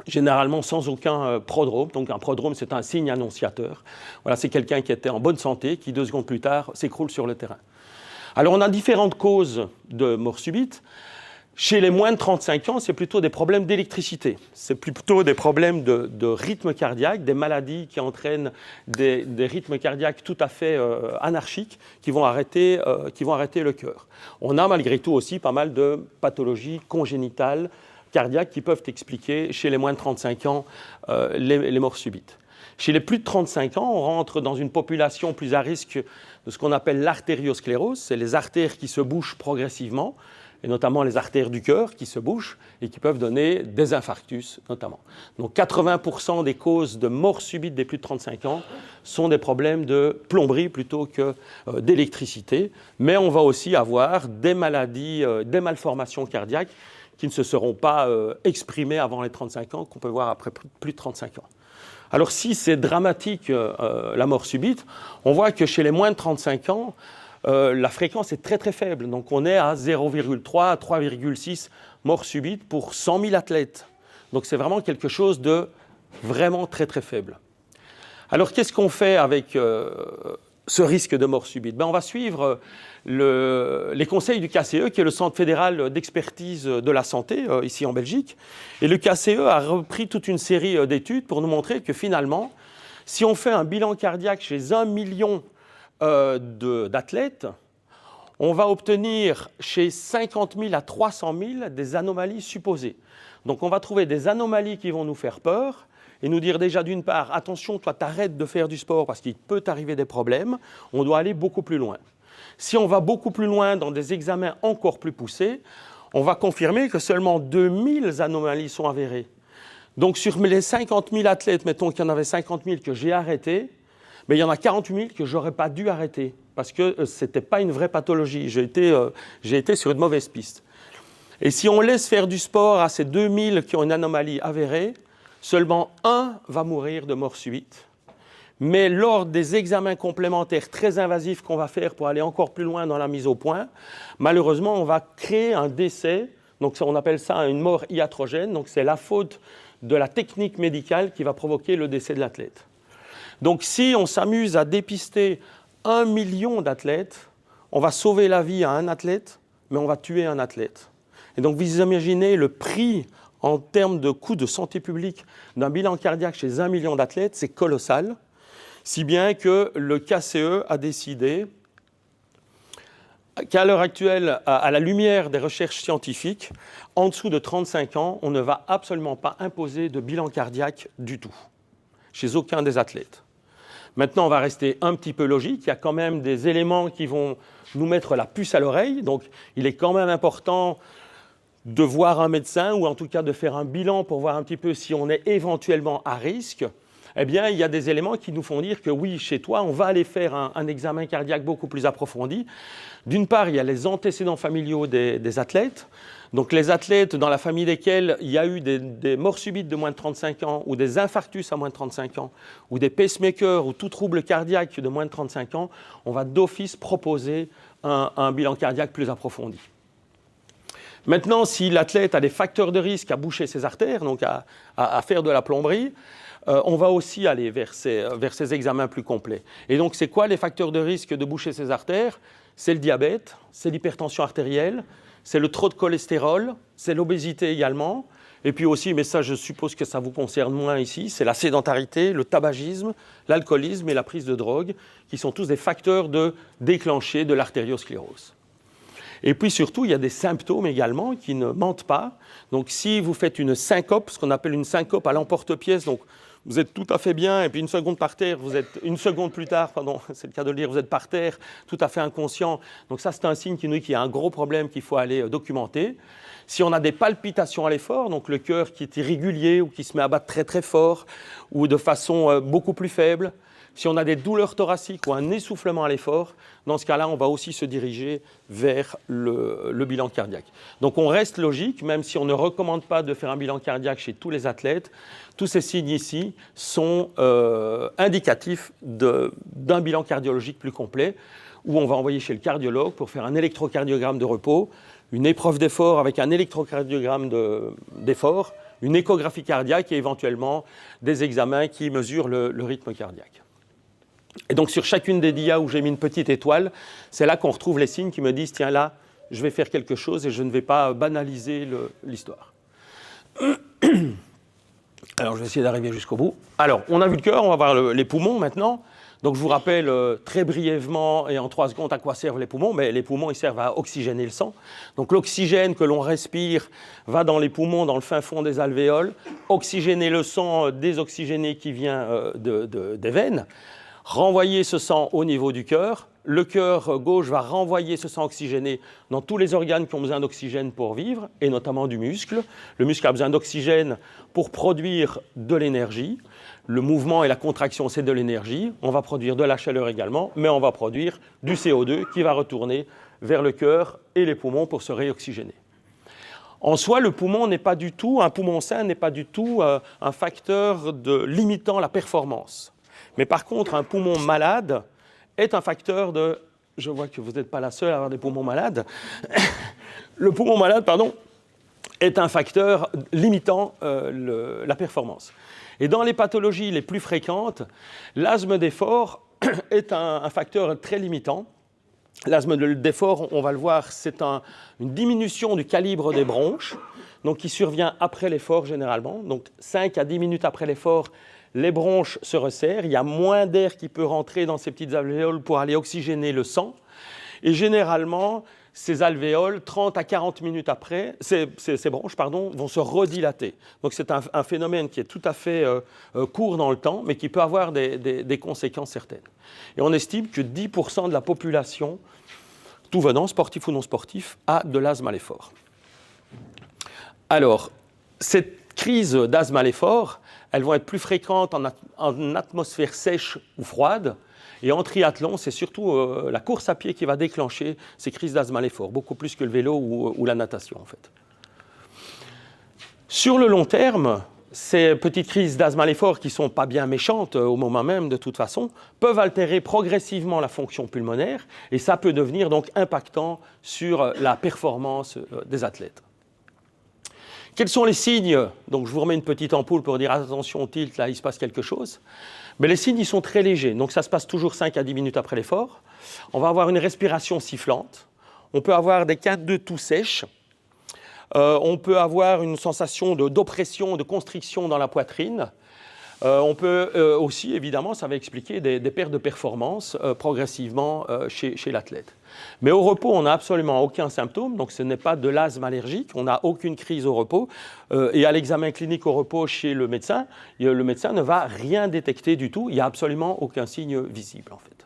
Généralement sans aucun prodrome. Donc un prodrome, c'est un signe annonciateur. Voilà, c'est quelqu'un qui était en bonne santé, qui 2 secondes plus tard s'écroule sur le terrain. Alors on a différentes causes de mort subite. Chez les moins de 35 ans, c'est plutôt des problèmes d'électricité. C'est plutôt des problèmes de rythme cardiaque, des maladies qui entraînent des rythmes cardiaques tout à fait anarchiques qui vont arrêter le cœur. On a malgré tout aussi pas mal de pathologies congénitales cardiaques qui peuvent expliquer chez les moins de 35 ans les morts subites. Chez les plus de 35 ans, on rentre dans une population plus à risque de ce qu'on appelle l'artériosclérose. C'est les artères qui se bouchent progressivement, et notamment les artères du cœur qui se bouchent et qui peuvent donner des infarctus notamment. Donc 80% des causes de mort subite des plus de 35 ans sont des problèmes de plomberie plutôt que d'électricité. Mais on va aussi avoir des maladies, des malformations cardiaques qui ne se seront pas exprimées avant les 35 ans, qu'on peut voir après plus de 35 ans. Alors si c'est dramatique la mort subite, on voit que chez les moins de 35 ans, la fréquence est très très faible. Donc on est à 0,3 à 3,6 morts subites pour 100 000 athlètes. Donc c'est vraiment quelque chose de vraiment très très faible. Alors qu'est-ce qu'on fait avec ce risque de mort subite? On va suivre les conseils du KCE, qui est le Centre fédéral d'expertise de la santé, ici en Belgique. Et le KCE a repris toute une série d'études pour nous montrer que finalement, si on fait un bilan cardiaque chez 1 million d'athlètes, on va obtenir chez 50 000 à 300 000 des anomalies supposées. Donc on va trouver des anomalies qui vont nous faire peur et nous dire déjà d'une part, attention, toi t'arrêtes de faire du sport parce qu'il peut t'arriver des problèmes, on doit aller beaucoup plus loin. Si on va beaucoup plus loin dans des examens encore plus poussés, on va confirmer que seulement 2000 anomalies sont avérées. Donc sur les 50 000 athlètes, mettons qu'il y en avait 50 000 que j'ai arrêtés, mais il y en a 48 000 que je n'aurais pas dû arrêter parce que ce n'était pas une vraie pathologie. J'ai été sur une mauvaise piste. Et si on laisse faire du sport à ces 2000 qui ont une anomalie avérée, seulement un va mourir de mort subite. Mais lors des examens complémentaires très invasifs qu'on va faire pour aller encore plus loin dans la mise au point, malheureusement, on va créer un décès. Donc on appelle ça une mort iatrogène. Donc c'est la faute de la technique médicale qui va provoquer le décès de l'athlète. Donc si on s'amuse à dépister 1 million d'athlètes, on va sauver la vie à un athlète, mais on va tuer un athlète. Et donc vous imaginez le prix en termes de coût de santé publique d'un bilan cardiaque chez 1 million d'athlètes, c'est colossal, si bien que le KCE a décidé qu'à l'heure actuelle, à la lumière des recherches scientifiques, en dessous de 35 ans, on ne va absolument pas imposer de bilan cardiaque du tout, chez aucun des athlètes. Maintenant, on va rester un petit peu logique. Il y a quand même des éléments qui vont nous mettre la puce à l'oreille. Donc, il est quand même important de voir un médecin ou en tout cas de faire un bilan pour voir un petit peu si on est éventuellement à risque. Eh bien, il y a des éléments qui nous font dire que oui, chez toi, on va aller faire un examen cardiaque beaucoup plus approfondi. D'une part, il y a les antécédents familiaux des athlètes. Donc les athlètes dans la famille desquels il y a eu des morts subites de moins de 35 ans ou des infarctus à moins de 35 ans ou des pacemakers ou tout trouble cardiaque de moins de 35 ans, on va d'office proposer un bilan cardiaque plus approfondi. Maintenant, si l'athlète a des facteurs de risque à boucher ses artères, donc à faire de la plomberie, on va aussi aller vers ces examens plus complets. Et donc, c'est quoi les facteurs de risque de boucher ses artères? C'est le diabète, c'est l'hypertension artérielle, c'est le trop de cholestérol, c'est l'obésité également. Et puis aussi, mais ça je suppose que ça vous concerne moins ici, c'est la sédentarité, le tabagisme, l'alcoolisme et la prise de drogue, qui sont tous des facteurs de déclencher de l'artériosclérose. Et puis surtout, il y a des symptômes également qui ne mentent pas. Donc si vous faites une syncope, ce qu'on appelle une syncope à l'emporte-pièce, donc vous êtes tout à fait bien, et puis une seconde plus tard, c'est le cas de le dire, vous êtes par terre, tout à fait inconscient. Donc ça, c'est un signe qui nous dit qu'il y a un gros problème qu'il faut aller documenter. Si on a des palpitations à l'effort, donc le cœur qui est irrégulier ou qui se met à battre très très fort ou de façon beaucoup plus faible, si on a des douleurs thoraciques ou un essoufflement à l'effort, dans ce cas-là, on va aussi se diriger vers le bilan cardiaque. Donc on reste logique, même si on ne recommande pas de faire un bilan cardiaque chez tous les athlètes, tous ces signes ici sont indicatifs d'un bilan cardiologique plus complet, où on va envoyer chez le cardiologue pour faire un électrocardiogramme de repos, une épreuve d'effort avec un électrocardiogramme d'effort, une échographie cardiaque et éventuellement des examens qui mesurent le rythme cardiaque. Et donc sur chacune des dias où j'ai mis une petite étoile, c'est là qu'on retrouve les signes qui me disent « tiens là, je vais faire quelque chose et je ne vais pas banaliser l'histoire ». Alors je vais essayer d'arriver jusqu'au bout. Alors on a vu le cœur, on va voir les poumons maintenant. Donc je vous rappelle très brièvement et en 3 secondes à quoi servent les poumons. Mais les poumons, ils servent à oxygéner le sang. Donc l'oxygène que l'on respire va dans les poumons, dans le fin fond des alvéoles, oxygéner le sang désoxygéné qui vient des veines, renvoyer ce sang au niveau du cœur. Le cœur gauche va renvoyer ce sang oxygéné dans tous les organes qui ont besoin d'oxygène pour vivre, et notamment du muscle. Le muscle a besoin d'oxygène pour produire de l'énergie. Le mouvement et la contraction, c'est de l'énergie. On va produire de la chaleur également, mais on va produire du CO2 qui va retourner vers le cœur et les poumons pour se réoxygéner. En soi, le poumon n'est pas du tout, un poumon sain n'est pas du tout un facteur limitant la performance. Mais par contre, un poumon malade est un facteur de... Je vois que vous n'êtes pas la seule à avoir des poumons malades. Le poumon malade, est un facteur limitant la performance. Et dans les pathologies les plus fréquentes, l'asthme d'effort est un facteur très limitant. L'asthme d'effort, on va le voir, c'est une diminution du calibre des bronches, donc qui survient après l'effort généralement. Donc 5 à 10 minutes après l'effort, les bronches se resserrent, il y a moins d'air qui peut rentrer dans ces petites alvéoles pour aller oxygéner le sang. Et généralement, ces alvéoles, 30 à 40 minutes après, ces bronches vont se redilater. Donc c'est un phénomène qui est tout à fait court dans le temps, mais qui peut avoir des conséquences certaines. Et on estime que 10% de la population, tout venant, sportif ou non sportif, a de l'asthme à l'effort. Alors, cette crise d'asthme à l'effort, elles vont être plus fréquentes en atmosphère sèche ou froide. Et en triathlon, c'est surtout la course à pied qui va déclencher ces crises d'asthme à l'effort, beaucoup plus que le vélo ou la natation en fait. Sur le long terme, ces petites crises d'asthme à l'effort qui ne sont pas bien méchantes au moment même de toute façon, peuvent altérer progressivement la fonction pulmonaire et ça peut devenir donc impactant sur la performance des athlètes. Quels sont les signes? Donc je vous remets une petite ampoule pour dire attention au tilt, là il se passe quelque chose. Mais les signes, ils sont très légers. Donc ça se passe toujours 5 à 10 minutes après l'effort. On va avoir une respiration sifflante. On peut avoir des quintes de toux sèches. On peut avoir une sensation d'oppression, de constriction dans la poitrine. On peut aussi, évidemment, ça va expliquer des pertes de performance progressivement chez l'athlète. Mais au repos, on n'a absolument aucun symptôme, donc ce n'est pas de l'asthme allergique, on n'a aucune crise au repos. Et à l'examen clinique au repos chez le médecin ne va rien détecter du tout, il n'y a absolument aucun signe visible en fait.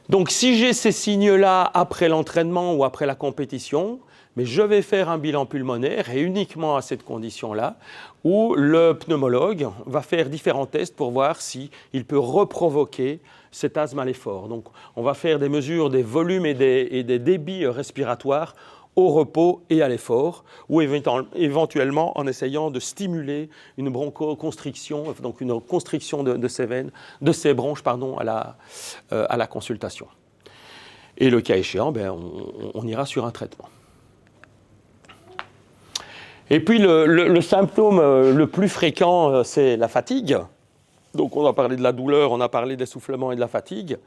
Donc si j'ai ces signes-là après l'entraînement ou après la compétition, mais je vais faire un bilan pulmonaire et uniquement à cette condition-là, où le pneumologue va faire différents tests pour voir s'il peut reprovoquer cet asthme à l'effort. Donc on va faire des mesures des volumes et des débits respiratoires au repos et à l'effort, ou éventuellement en essayant de stimuler une bronchoconstriction, donc une constriction de ces bronches à la consultation. Et le cas échéant, on ira sur un traitement. Et puis le symptôme le plus fréquent, c'est la fatigue. Donc on a parlé de la douleur, on a parlé d'essoufflement et de la fatigue.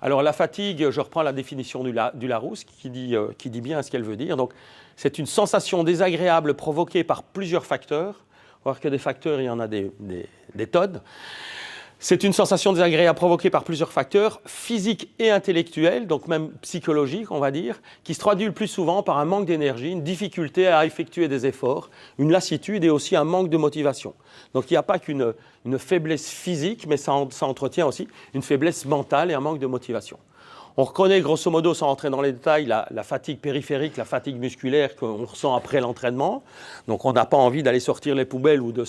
Alors la fatigue, je reprends la définition du Larousse qui dit bien ce qu'elle veut dire. Donc c'est une sensation désagréable provoquée par plusieurs facteurs. On va voir que des facteurs, il y en a des tonnes. C'est une sensation désagréable provoquée par plusieurs facteurs, physiques et intellectuels, donc même psychologiques, on va dire, qui se traduit le plus souvent par un manque d'énergie, une difficulté à effectuer des efforts, une lassitude et aussi un manque de motivation. Donc il n'y a pas qu'une faiblesse physique, mais ça entretient aussi une faiblesse mentale et un manque de motivation. On reconnaît grosso modo, sans rentrer dans les détails, la fatigue périphérique, la fatigue musculaire qu'on ressent après l'entraînement. Donc on n'a pas envie d'aller sortir les poubelles ou de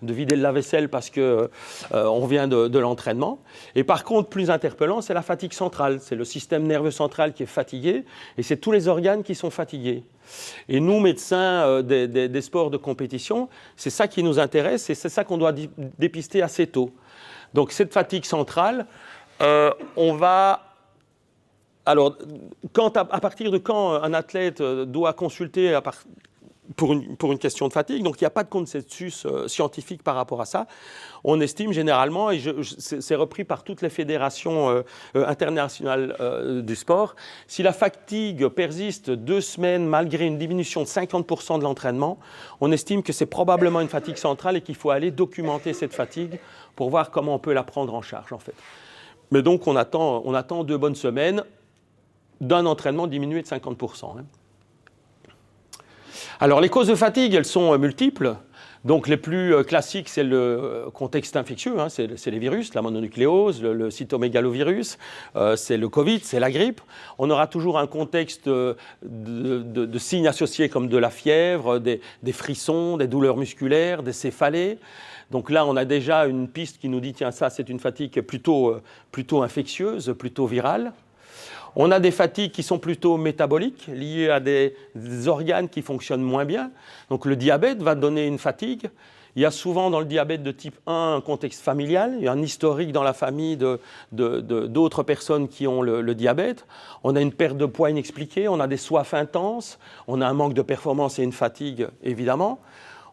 vider le lave-vaisselle parce qu'on vient de l'entraînement. Et par contre, plus interpellant, c'est la fatigue centrale. C'est le système nerveux central qui est fatigué et c'est tous les organes qui sont fatigués. Et nous, médecins des sports de compétition, c'est ça qui nous intéresse et c'est ça qu'on doit dépister assez tôt. Donc cette fatigue centrale, on va... Alors, à partir de quand un athlète doit consulter pour une question de fatigue, donc il n'y a pas de consensus scientifique par rapport à ça, on estime généralement, et c'est repris par toutes les fédérations internationales du sport, si la fatigue persiste 2 semaines malgré une diminution de 50% de l'entraînement, on estime que c'est probablement une fatigue centrale et qu'il faut aller documenter cette fatigue pour voir comment on peut la prendre en charge en fait. Mais donc on attend 2 bonnes semaines d'un entraînement diminué de 50%. Alors les causes de fatigue, elles sont multiples. Donc les plus classiques, c'est le contexte infectieux, c'est les virus, la mononucléose, le cytomégalovirus, c'est le Covid, c'est la grippe. On aura toujours un contexte de signes associés comme de la fièvre, des frissons, des douleurs musculaires, des céphalées. Donc là, on a déjà une piste qui nous dit, tiens, ça c'est une fatigue plutôt infectieuse, plutôt virale. On a des fatigues qui sont plutôt métaboliques, liées à des organes qui fonctionnent moins bien. Donc le diabète va donner une fatigue. Il y a souvent dans le diabète de type 1 un contexte familial. Il y a un historique dans la famille d'autres personnes qui ont le diabète. On a une perte de poids inexpliquée, on a des soifs intenses, on a un manque de performance et une fatigue évidemment.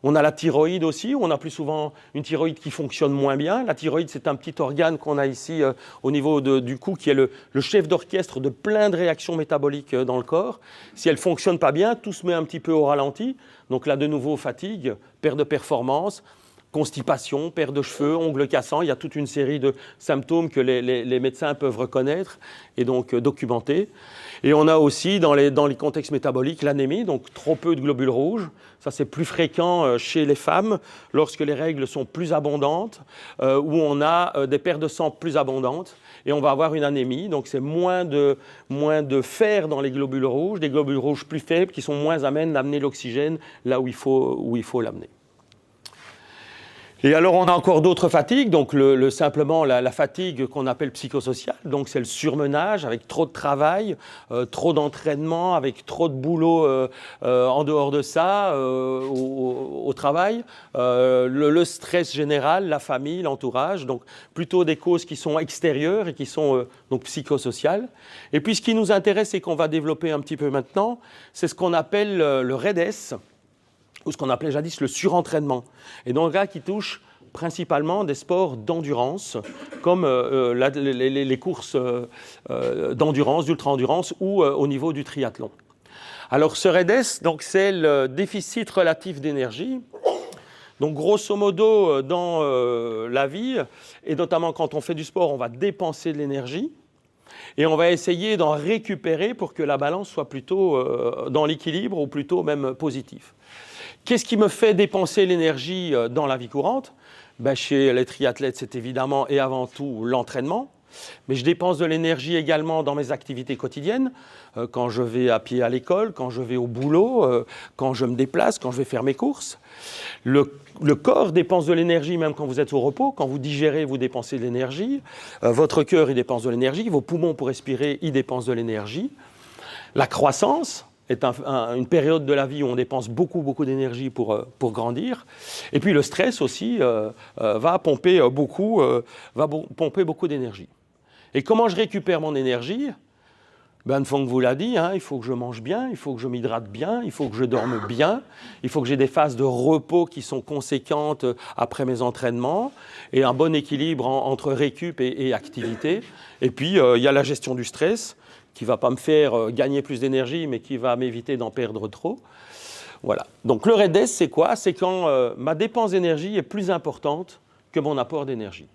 On a la thyroïde aussi, on a plus souvent une thyroïde qui fonctionne moins bien. La thyroïde, c'est un petit organe qu'on a ici au niveau du cou, qui est le chef d'orchestre de plein de réactions métaboliques dans le corps. Si elle ne fonctionne pas bien, tout se met un petit peu au ralenti. Donc là, de nouveau, fatigue, perte de performance, constipation, perte de cheveux, ongles cassants. Il y a toute une série de symptômes que les médecins peuvent reconnaître et donc documenter. Et on a aussi, dans les contextes métaboliques, l'anémie, donc trop peu de globules rouges. Ça, c'est plus fréquent chez les femmes lorsque les règles sont plus abondantes, où on a des pertes de sang plus abondantes. Et on va avoir une anémie, donc c'est moins de fer dans les globules rouges, des globules rouges plus faibles qui sont moins amènes d'amener l'oxygène là où il faut l'amener. Et alors, on a encore d'autres fatigues, donc simplement la fatigue qu'on appelle psychosociale, donc c'est le surmenage avec trop de travail, trop d'entraînement, avec trop de boulot en dehors de ça, au travail, le stress général, la famille, l'entourage, donc plutôt des causes qui sont extérieures et qui sont donc psychosociales. Et puis, ce qui nous intéresse et qu'on va développer un petit peu maintenant, c'est ce qu'on appelle le RED-S, ou ce qu'on appelait jadis le surentraînement. Et donc là, qui touche principalement des sports d'endurance, comme les courses d'endurance, d'ultra-endurance, ou au niveau du triathlon. Alors ce RED-S, donc, c'est le déficit relatif d'énergie. Donc grosso modo, dans la vie, et notamment quand on fait du sport, on va dépenser de l'énergie. Et on va essayer d'en récupérer pour que la balance soit plutôt dans l'équilibre ou plutôt même positif. Qu'est-ce qui me fait dépenser l'énergie dans la vie courante ? Chez les triathlètes, c'est évidemment et avant tout l'entraînement. Mais je dépense de l'énergie également dans mes activités quotidiennes, quand je vais à pied à l'école, quand je vais au boulot, quand je me déplace, quand je vais faire mes courses. Le corps dépense de l'énergie même quand vous êtes au repos. Quand vous digérez, vous dépensez de l'énergie. Votre cœur, il dépense de l'énergie. Vos poumons pour respirer, ils dépensent de l'énergie. La croissance est une période de la vie où on dépense beaucoup d'énergie pour grandir. Et puis le stress aussi va pomper beaucoup d'énergie. Et comment je récupère mon énergie ? Fong vous l'a dit, il faut que je mange bien, il faut que je m'hydrate bien, il faut que je dorme bien, il faut que j'ai des phases de repos qui sont conséquentes après mes entraînements et un bon équilibre entre récup et activité. Et puis, il y a la gestion du stress qui ne va pas me faire gagner plus d'énergie, mais qui va m'éviter d'en perdre trop. Voilà. Donc le RED-S, c'est quoi ? C'est quand ma dépense d'énergie est plus importante que mon apport d'énergie.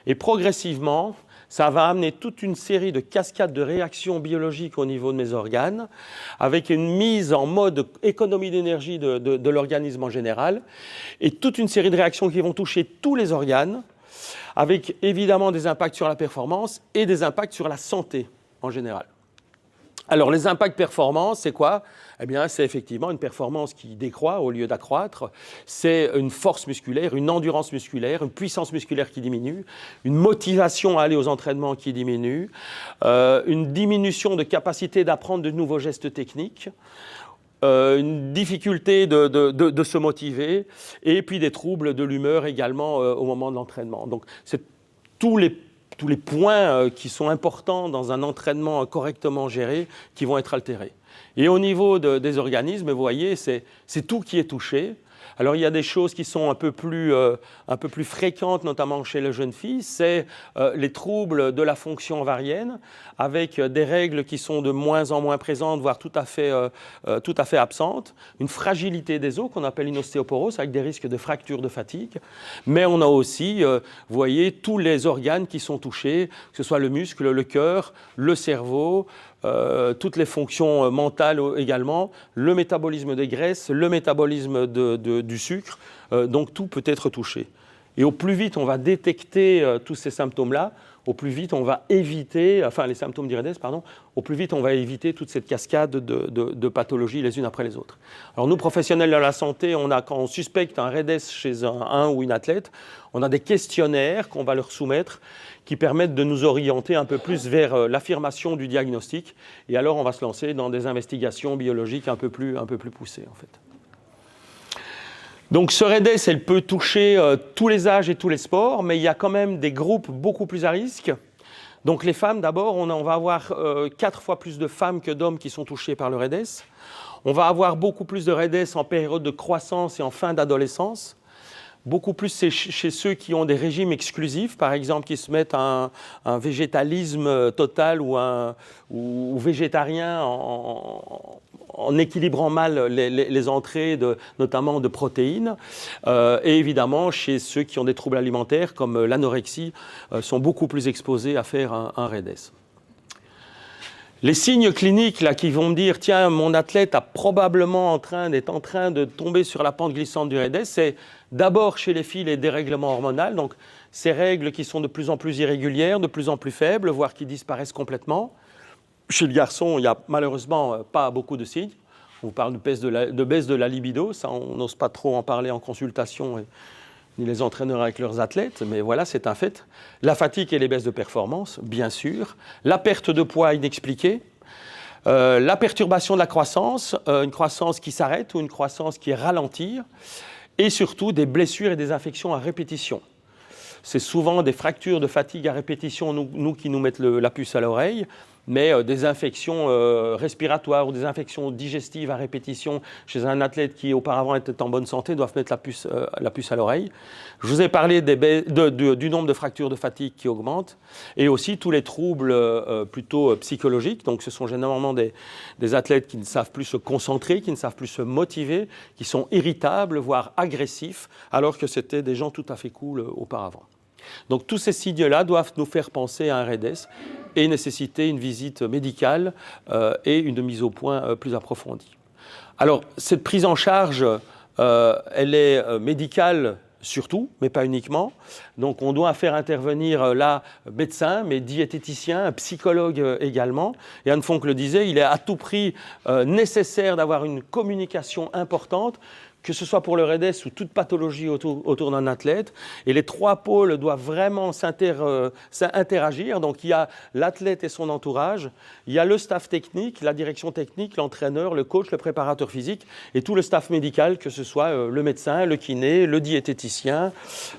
Et progressivement, ça va amener toute une série de cascades de réactions biologiques au niveau de mes organes, avec une mise en mode économie d'énergie de l'organisme en général, et toute une série de réactions qui vont toucher tous les organes, avec évidemment des impacts sur la performance et des impacts sur la santé en général. Alors, les impacts performance, c'est quoi ? Eh bien, c'est effectivement une performance qui décroît au lieu d'accroître. C'est une force musculaire, une endurance musculaire, une puissance musculaire qui diminue, une motivation à aller aux entraînements qui diminue, une diminution de capacité d'apprendre de nouveaux gestes techniques, une difficulté de se motiver, et puis des troubles de l'humeur également au moment de l'entraînement. Donc, c'est tous les points qui sont importants dans un entraînement correctement géré qui vont être altérés. Et au niveau des organismes, vous voyez, c'est tout qui est touché. Alors, il y a des choses qui sont un peu plus fréquentes, notamment chez les jeunes filles, c'est les troubles de la fonction ovarienne, avec des règles qui sont de moins en moins présentes, voire tout à fait absentes, une fragilité des os qu'on appelle une ostéoporose, avec des risques de fracture de fatigue. Mais on a aussi, vous voyez, tous les organes qui sont touchés, que ce soit le muscle, le cœur, le cerveau, toutes les fonctions mentales également, le métabolisme des graisses, le métabolisme du sucre, donc tout peut être touché. Et au plus vite on va détecter tous ces symptômes-là, au plus vite on va éviter, les symptômes d'IREDS, au plus vite on va éviter toute cette cascade de pathologies les unes après les autres. Alors nous, professionnels de la santé, quand on suspecte un REDS chez un ou une athlète, on a des questionnaires qu'on va leur soumettre qui permettent de nous orienter un peu plus vers l'affirmation du diagnostic. Et alors on va se lancer dans des investigations biologiques un peu plus poussées en fait. Donc ce REDS, elle peut toucher tous les âges et tous les sports, mais il y a quand même des groupes beaucoup plus à risque. Donc les femmes, d'abord, on va avoir 4 fois plus de femmes que d'hommes qui sont touchés par le REDES. On va avoir beaucoup plus de REDES en période de croissance et en fin d'adolescence. Beaucoup plus c'est chez ceux qui ont des régimes exclusifs, par exemple, qui se mettent à un végétalisme total ou végétarien en équilibrant mal les entrées, notamment de protéines. Et évidemment, chez ceux qui ont des troubles alimentaires, comme l'anorexie, sont beaucoup plus exposés à faire un REDES. Les signes cliniques là, qui vont me dire « Tiens, mon athlète est probablement en train de tomber sur la pente glissante du REDES », c'est d'abord chez les filles les dérèglements hormonaux, donc ces règles qui sont de plus en plus irrégulières, de plus en plus faibles, voire qui disparaissent complètement. Chez le garçon, il n'y a malheureusement pas beaucoup de signes. On vous parle de baisse de la libido, ça on n'ose pas trop en parler en consultation, ni les entraîneurs avec leurs athlètes, mais voilà, c'est un fait. La fatigue et les baisses de performance, bien sûr. La perte de poids inexpliquée. La perturbation de la croissance, une croissance qui s'arrête ou une croissance qui est ralentie. Et surtout des blessures et des infections à répétition. C'est souvent des fractures de fatigue à répétition, nous qui nous mettent la puce à l'oreille, mais des infections respiratoires ou des infections digestives à répétition chez un athlète qui auparavant était en bonne santé doivent mettre la puce à l'oreille. Je vous ai parlé du nombre de fractures de fatigue qui augmentent et aussi tous les troubles plutôt psychologiques. Donc ce sont généralement des athlètes qui ne savent plus se concentrer, qui ne savent plus se motiver, qui sont irritables, voire agressifs, alors que c'était des gens tout à fait cool auparavant. Donc tous ces signes-là doivent nous faire penser à un REDES et nécessiter une visite médicale et une mise au point plus approfondie. Alors cette prise en charge, elle est médicale surtout, mais pas uniquement. Donc on doit faire intervenir là médecin, mais diététicien, psychologue également. Et Anne Fonck le disait, il est à tout prix nécessaire d'avoir une communication importante, que ce soit pour le REDES ou toute pathologie autour d'un athlète. Et les 3 pôles doivent vraiment interagir. Donc il y a l'athlète et son entourage, il y a le staff technique, la direction technique, l'entraîneur, le coach, le préparateur physique et tout le staff médical, que ce soit le médecin, le kiné, le diététicien,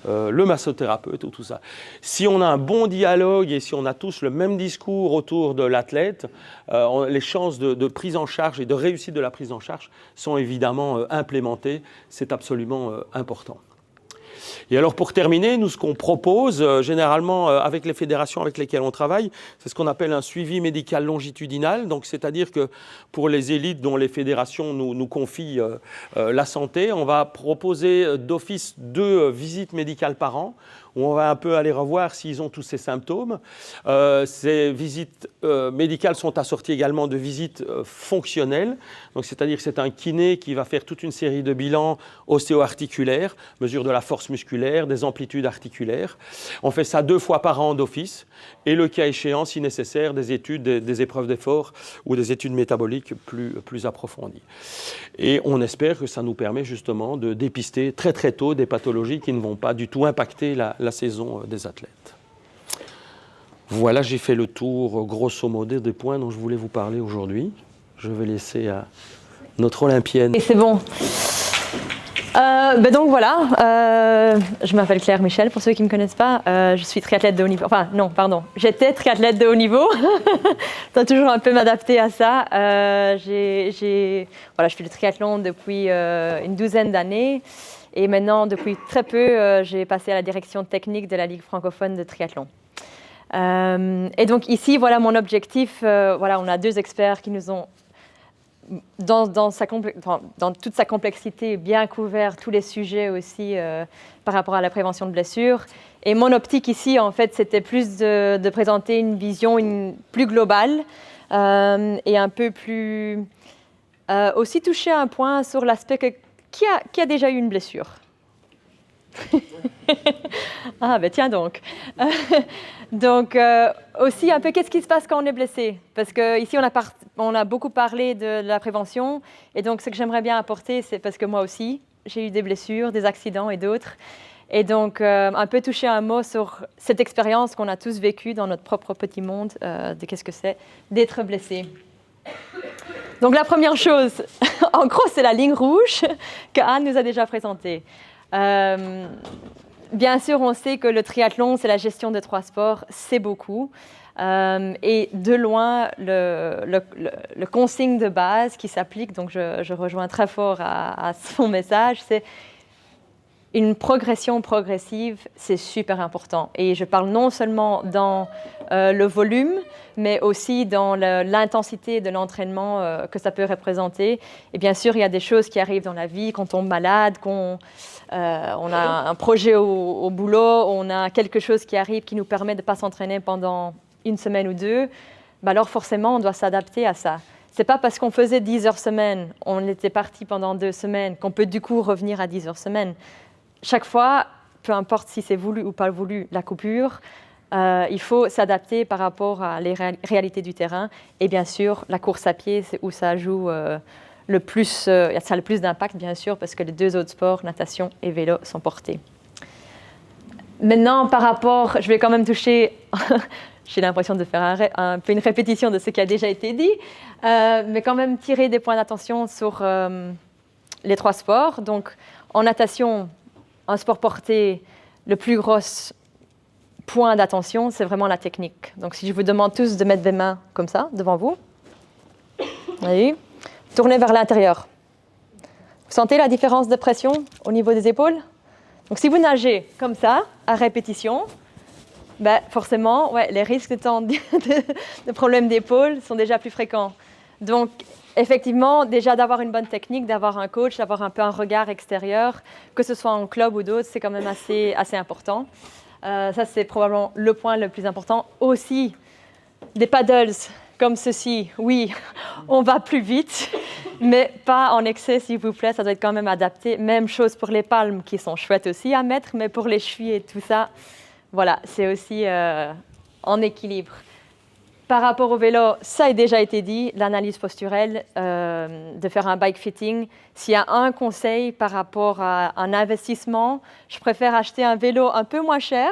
le massothérapeute ou tout ça. Si on a un bon dialogue et si on a tous le même discours autour de l'athlète, les chances de prise en charge et de réussite de la prise en charge sont évidemment implémentées. C'est absolument important. Et alors pour terminer, nous ce qu'on propose généralement avec les fédérations avec lesquelles on travaille, c'est ce qu'on appelle un suivi médical longitudinal. Donc c'est-à-dire que pour les élites dont les fédérations nous confient la santé, on va proposer d'office 2 visites médicales par an, où on va un peu aller revoir s'ils ont tous ces symptômes. Ces visites médicales sont assorties également de visites fonctionnelles. Donc, c'est-à-dire que c'est un kiné qui va faire toute une série de bilans ostéo-articulaires, mesure de la force musculaire, des amplitudes articulaires. On fait ça 2 fois par an d'office et le cas échéant, si nécessaire, des études, des épreuves d'effort ou des études métaboliques plus approfondies. Et on espère que ça nous permet justement de dépister très très tôt des pathologies qui ne vont pas du tout impacter la saison des athlètes. Voilà, j'ai fait le tour grosso modo des points dont je voulais vous parler aujourd'hui. Je vais laisser à notre olympienne. Et c'est bon. Donc voilà, je m'appelle Claire Michel, pour ceux qui ne me connaissent pas. Je suis triathlète de haut niveau. Enfin, non, pardon. J'étais triathlète de haut niveau. Je dois toujours un peu m'adapter à ça. Voilà, je fais le triathlon depuis une douzaine d'années. Et maintenant, depuis très peu, j'ai passé à la direction technique de la Ligue francophone de triathlon. Et donc ici, voilà mon objectif. Voilà, on a 2 experts qui nous ont, dans toute sa complexité, bien couvert tous les sujets aussi par rapport à la prévention de blessures. Et mon optique ici, en fait, c'était plus de présenter une vision plus globale et un peu plus... aussi toucher un point sur l'aspect qui a déjà eu une blessure. Ah, ben tiens donc. Donc, aussi un peu, qu'est-ce qui se passe quand on est blessé? Parce qu'ici, on a beaucoup parlé de la prévention. Et donc, ce que j'aimerais bien apporter, c'est parce que moi aussi, j'ai eu des blessures, des accidents et d'autres. Et donc, un peu toucher un mot sur cette expérience qu'on a tous vécue dans notre propre petit monde de qu'est-ce que c'est d'être blessé. Donc, la première chose, en gros, c'est la ligne rouge que Anne nous a déjà présentée. Bien sûr, on sait que le triathlon, c'est la gestion de 3 sports, c'est beaucoup. Et de loin, le consigne de base qui s'applique, donc je rejoins très fort à son message, c'est une progression progressive, c'est super important. Et je parle non seulement dans le volume, mais aussi dans l'intensité de l'entraînement que ça peut représenter. Et bien sûr, il y a des choses qui arrivent dans la vie, quand on tombe malade, on a un projet au boulot, on a quelque chose qui arrive qui nous permet de ne pas s'entraîner pendant une semaine ou deux, bah alors forcément, on doit s'adapter à ça. Ce n'est pas parce qu'on faisait 10 heures semaine, on était parti pendant 2 semaines, qu'on peut du coup revenir à 10 heures semaine. Chaque fois, peu importe si c'est voulu ou pas voulu, la coupure, il faut s'adapter par rapport à les réalités du terrain. Et bien sûr, la course à pied, c'est où ça joue le plus, ça a le plus d'impact, bien sûr, parce que les 2 autres sports, natation et vélo, sont portés. Maintenant, par rapport, je vais quand même toucher, j'ai l'impression de faire un peu une répétition de ce qui a déjà été dit, mais quand même tirer des points d'attention sur les 3 sports. Donc, en natation, un sport porté, le plus gros point d'attention, c'est vraiment la technique. Donc, si je vous demande tous de mettre des mains comme ça, devant vous, allez, tournez vers l'intérieur. Vous sentez la différence de pression au niveau des épaules? Donc, si vous nagez comme ça, à répétition, ben, forcément, ouais, les risques de problèmes d'épaule sont déjà plus fréquents. Donc, effectivement, déjà d'avoir une bonne technique, d'avoir un coach, d'avoir un peu un regard extérieur, que ce soit en club ou d'autres, c'est quand même assez important. Ça, c'est probablement le point le plus important. Aussi, des paddles comme ceci, oui, on va plus vite, mais pas en excès, s'il vous plaît. Ça doit être quand même adapté. Même chose pour les palmes, qui sont chouettes aussi à mettre, mais pour les chevilles et tout ça, voilà, c'est aussi en équilibre. Par rapport au vélo, ça a déjà été dit, l'analyse posturelle, de faire un bike fitting. S'il y a un conseil par rapport à un investissement, je préfère acheter un vélo un peu moins cher,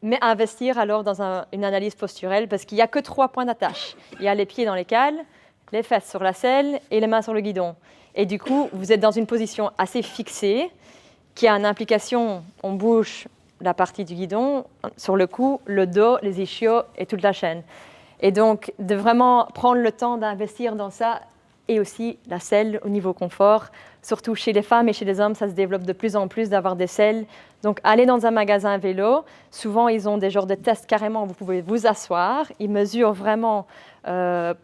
mais investir alors dans une analyse posturelle, parce qu'il n'y a que 3 points d'attache. Il y a les pieds dans les cales, les fesses sur la selle et les mains sur le guidon. Et du coup, vous êtes dans une position assez fixée, qui a une implication, on bouge la partie du guidon, sur le cou, le dos, les ischios et toute la chaîne. Et donc, de vraiment prendre le temps d'investir dans ça, et aussi la selle au niveau confort. Surtout chez les femmes et chez les hommes, ça se développe de plus en plus d'avoir des selles. Donc, allez dans un magasin vélo. Souvent, ils ont des genres de tests carrément où vous pouvez vous asseoir. Ils mesurent vraiment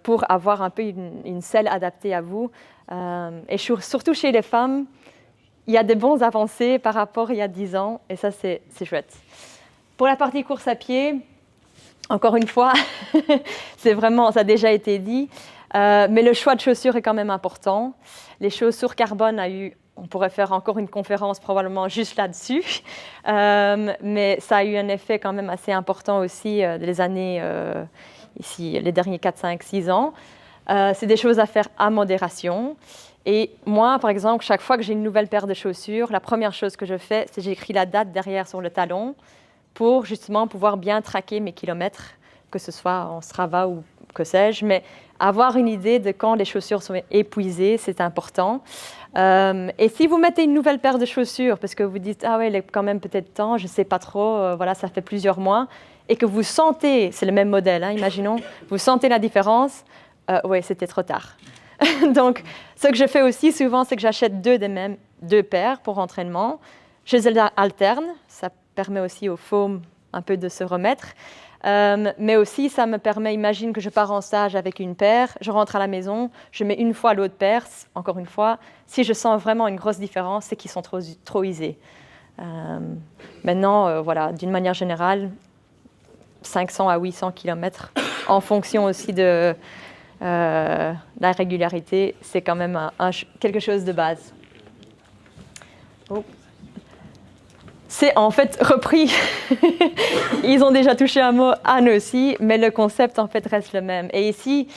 pour avoir un peu une selle adaptée à vous. Et surtout chez les femmes, il y a des bons avancées par rapport à il y a 10 ans, et ça, c'est chouette. Pour la partie course à pied, encore une fois, c'est vraiment, ça a déjà été dit, mais le choix de chaussures est quand même important. Les chaussures carbone on pourrait faire encore une conférence probablement juste là-dessus, mais ça a eu un effet quand même assez important aussi les années, ici, les derniers 4, 5, 6 ans. C'est des choses à faire à modération. Et moi, par exemple, chaque fois que j'ai une nouvelle paire de chaussures, la première chose que je fais, c'est j'écris la date derrière sur le talon pour justement pouvoir bien traquer mes kilomètres, que ce soit en Strava ou que sais-je. Mais avoir une idée de quand les chaussures sont épuisées, c'est important. Et si vous mettez une nouvelle paire de chaussures, parce que vous dites « Ah ouais, il est quand même peut-être temps, je ne sais pas trop, voilà, ça fait plusieurs mois », et que vous sentez, c'est le même modèle, hein, imaginons, vous sentez la différence, oui, c'était trop tard. Donc, ce que je fais aussi souvent, c'est que j'achète 2 paires pour entraînement. Je les alterne, ça permet aussi au foam un peu de se remettre. Mais aussi, ça me permet, imagine que je pars en stage avec une paire, je rentre à la maison, je mets une fois l'autre paire, encore une fois. Si je sens vraiment une grosse différence, c'est qu'ils sont trop usés. Maintenant, voilà, d'une manière générale, 500 à 800 km, en fonction aussi de la régularité, c'est quand même quelque chose de base. Oh. C'est en fait repris. Ils ont déjà touché un mot, Anne aussi, mais le concept en fait reste le même. Et ici,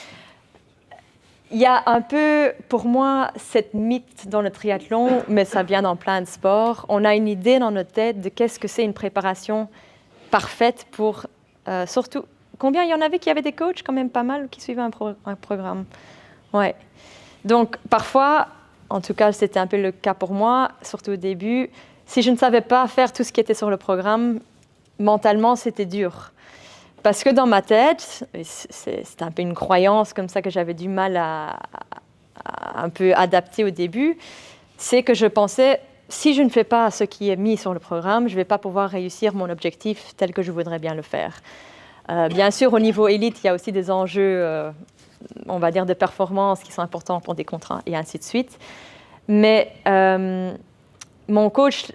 il y a un peu, pour moi, cette mythe dans le triathlon, mais ça vient dans plein de sports. On a une idée dans notre tête de qu'est-ce que c'est une préparation parfaite pour surtout. Combien il y en avait qui avaient des coachs, quand même pas mal, qui suivaient un programme. Ouais. Donc, parfois, en tout cas, c'était un peu le cas pour moi, surtout au début, si je ne savais pas faire tout ce qui était sur le programme, mentalement, c'était dur. Parce que dans ma tête, c'est un peu une croyance comme ça que j'avais du mal à un peu adapter au début, c'est que je pensais, si je ne fais pas ce qui est mis sur le programme, je ne vais pas pouvoir réussir mon objectif tel que je voudrais bien le faire. Bien sûr, au niveau élite, il y a aussi des enjeux, on va dire, de performance qui sont importants pour des contrats et ainsi de suite. Mais mon coach,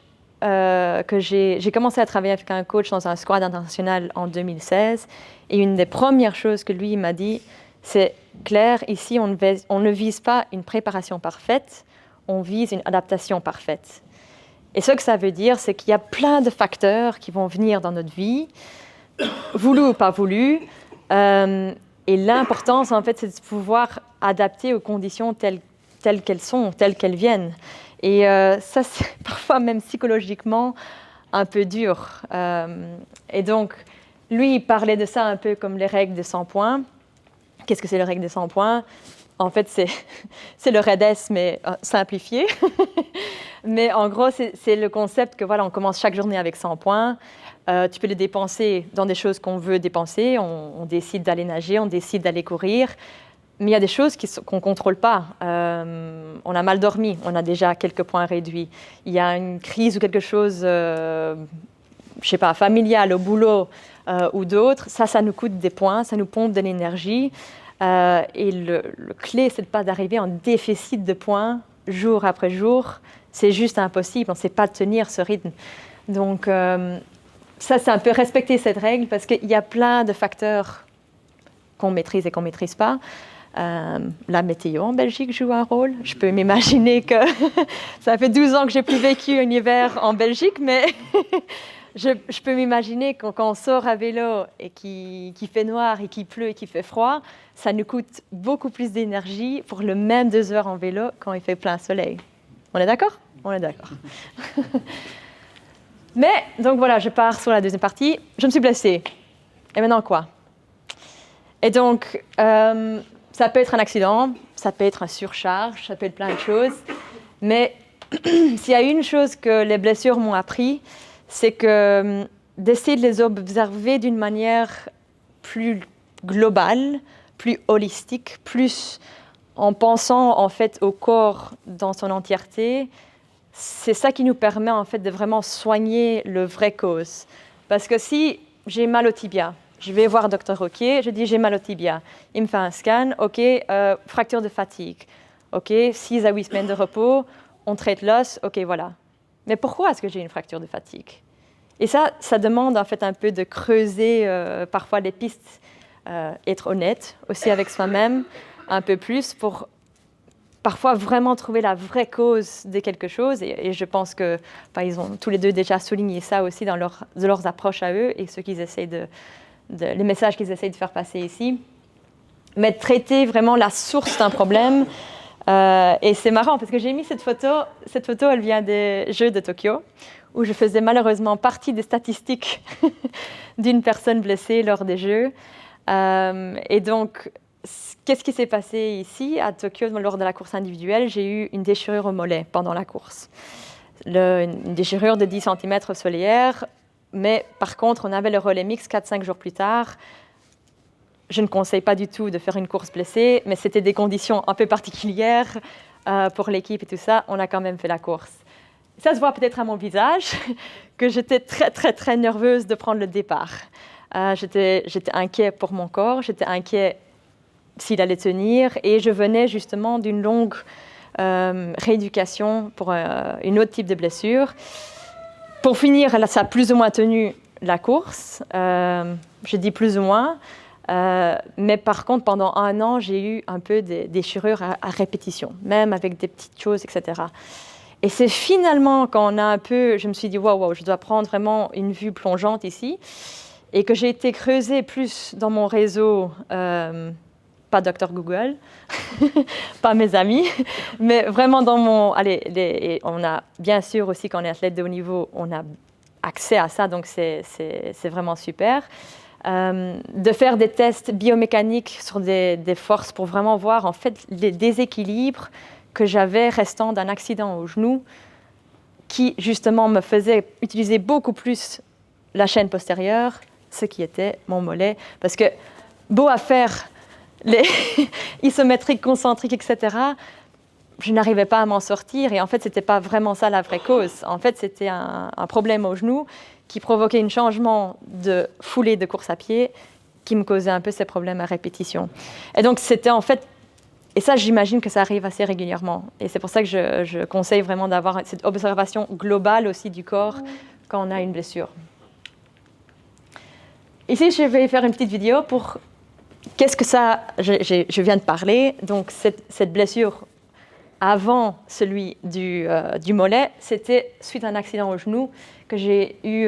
que j'ai commencé à travailler avec un coach dans un squad international en 2016, et une des premières choses que lui m'a dit, c'est Claire, ici on ne vise pas une préparation parfaite, on vise une adaptation parfaite. Et ce que ça veut dire, c'est qu'il y a plein de facteurs qui vont venir dans notre vie, voulu ou pas voulu, et l'importance en fait, c'est de pouvoir adapter aux conditions telles qu'elles sont, telles qu'elles viennent. Et ça, c'est parfois même psychologiquement un peu dur. Et donc, lui, il parlait de ça un peu comme les règles de 100 points. Qu'est-ce que c'est les règles de 100 points? En fait, c'est le REDS, mais simplifié. Mais en gros, c'est le concept que voilà, on commence chaque journée avec 100 points. Tu peux les dépenser dans des choses qu'on veut dépenser. On décide d'aller nager, on décide d'aller courir. Mais il y a des choses qu'on ne contrôle pas. On a mal dormi, on a déjà quelques points réduits. Il y a une crise ou quelque chose, je ne sais pas, familial au boulot ou d'autres. Ça nous coûte des points, ça nous pompe de l'énergie. Et le clé, c'est de pas d'arriver en déficit de points jour après jour. C'est juste impossible, on ne sait pas tenir ce rythme. Donc ça, c'est un peu respecter cette règle parce qu'il y a plein de facteurs qu'on maîtrise et qu'on ne maîtrise pas. La météo en Belgique joue un rôle. Je peux m'imaginer que ça fait 12 ans que je n'ai plus vécu un hiver en Belgique, mais je peux m'imaginer que quand on sort à vélo et qu'il fait noir et qu'il pleut et qu'il fait froid, ça nous coûte beaucoup plus d'énergie pour le même 2 heures en vélo quand il fait plein soleil. On est d'accord? On est d'accord. Mais, donc voilà, je pars sur la deuxième partie. Je me suis blessée. Et maintenant quoi? Et donc, ça peut être un accident, ça peut être un surcharge, ça peut être plein de choses. Mais s'il y a une chose que les blessures m'ont appris, c'est que d'essayer de les observer d'une manière plus globale, plus holistique, plus en pensant en fait au corps dans son entièreté, c'est ça qui nous permet en fait de vraiment soigner le vrai cause. Parce que si j'ai mal au tibia, je vais voir Dr. Roquier, je dis j'ai mal au tibia. Il me fait un scan, ok, fracture de fatigue. Ok, 6 à 8 semaines de repos, on traite l'os, ok, voilà. Mais pourquoi est-ce que j'ai une fracture de fatigue? Et ça demande en fait un peu de creuser parfois les pistes, être honnête aussi avec soi-même, un peu plus pour parfois vraiment trouver la vraie cause de quelque chose. Et je pense que ils ont tous les deux déjà souligné ça aussi dans leurs approches à eux et ce qu'ils essayent les messages qu'ils essayent de faire passer ici. Mais traiter vraiment la source d'un problème. Et c'est marrant parce que j'ai mis cette photo. Cette photo, elle vient des Jeux de Tokyo, où je faisais malheureusement partie des statistiques d'une personne blessée lors des Jeux. Et donc, qu'est-ce qui s'est passé ici à Tokyo lors de la course individuelle? J'ai eu une déchirure au mollet pendant la course. Une déchirure de 10 cm solaire. Mais par contre, on avait le relais mix 4-5 jours plus tard. Je ne conseille pas du tout de faire une course blessée, mais c'était des conditions un peu particulières pour l'équipe et tout ça. On a quand même fait la course. Ça se voit peut-être à mon visage que j'étais très, très, très nerveuse de prendre le départ. J'étais inquiète pour mon corps, j'étais inquiète s'il allait tenir, et je venais justement d'une longue rééducation pour une autre type de blessure. Pour finir, ça a plus ou moins tenu la course. Je dis plus ou moins. Mais par contre, pendant 1 an, j'ai eu un peu des déchirures à répétition, même avec des petites choses, etc. Et c'est finalement quand on a un peu... Je me suis dit, wow, je dois prendre vraiment une vue plongeante ici. Et que j'ai été creusée plus dans mon réseau, pas Dr Google, pas mes amis, mais vraiment dans mon... et on a, bien sûr aussi, quand on est athlète de haut niveau, on a accès à ça, donc c'est vraiment super. De faire des tests biomécaniques sur des forces pour vraiment voir en fait les déséquilibres que j'avais restant d'un accident au genou qui justement me faisait utiliser beaucoup plus la chaîne postérieure, ce qui était mon mollet. Parce que beau à faire les isométriques, concentriques, etc., je n'arrivais pas à m'en sortir. Et en fait, ce n'était pas vraiment ça la vraie cause. En fait, c'était un problème au genou qui provoquait un changement de foulée de course à pied qui me causait un peu ces problèmes à répétition. Et donc, c'était en fait... Et ça, j'imagine que ça arrive assez régulièrement. Et c'est pour ça que je conseille vraiment d'avoir cette observation globale aussi du corps quand on a une blessure. Ici, je vais faire une petite vidéo pour... Qu'est-ce que ça... Je viens de parler. Donc, cette blessure avant celui du mollet, c'était suite à un accident au genou que j'ai eu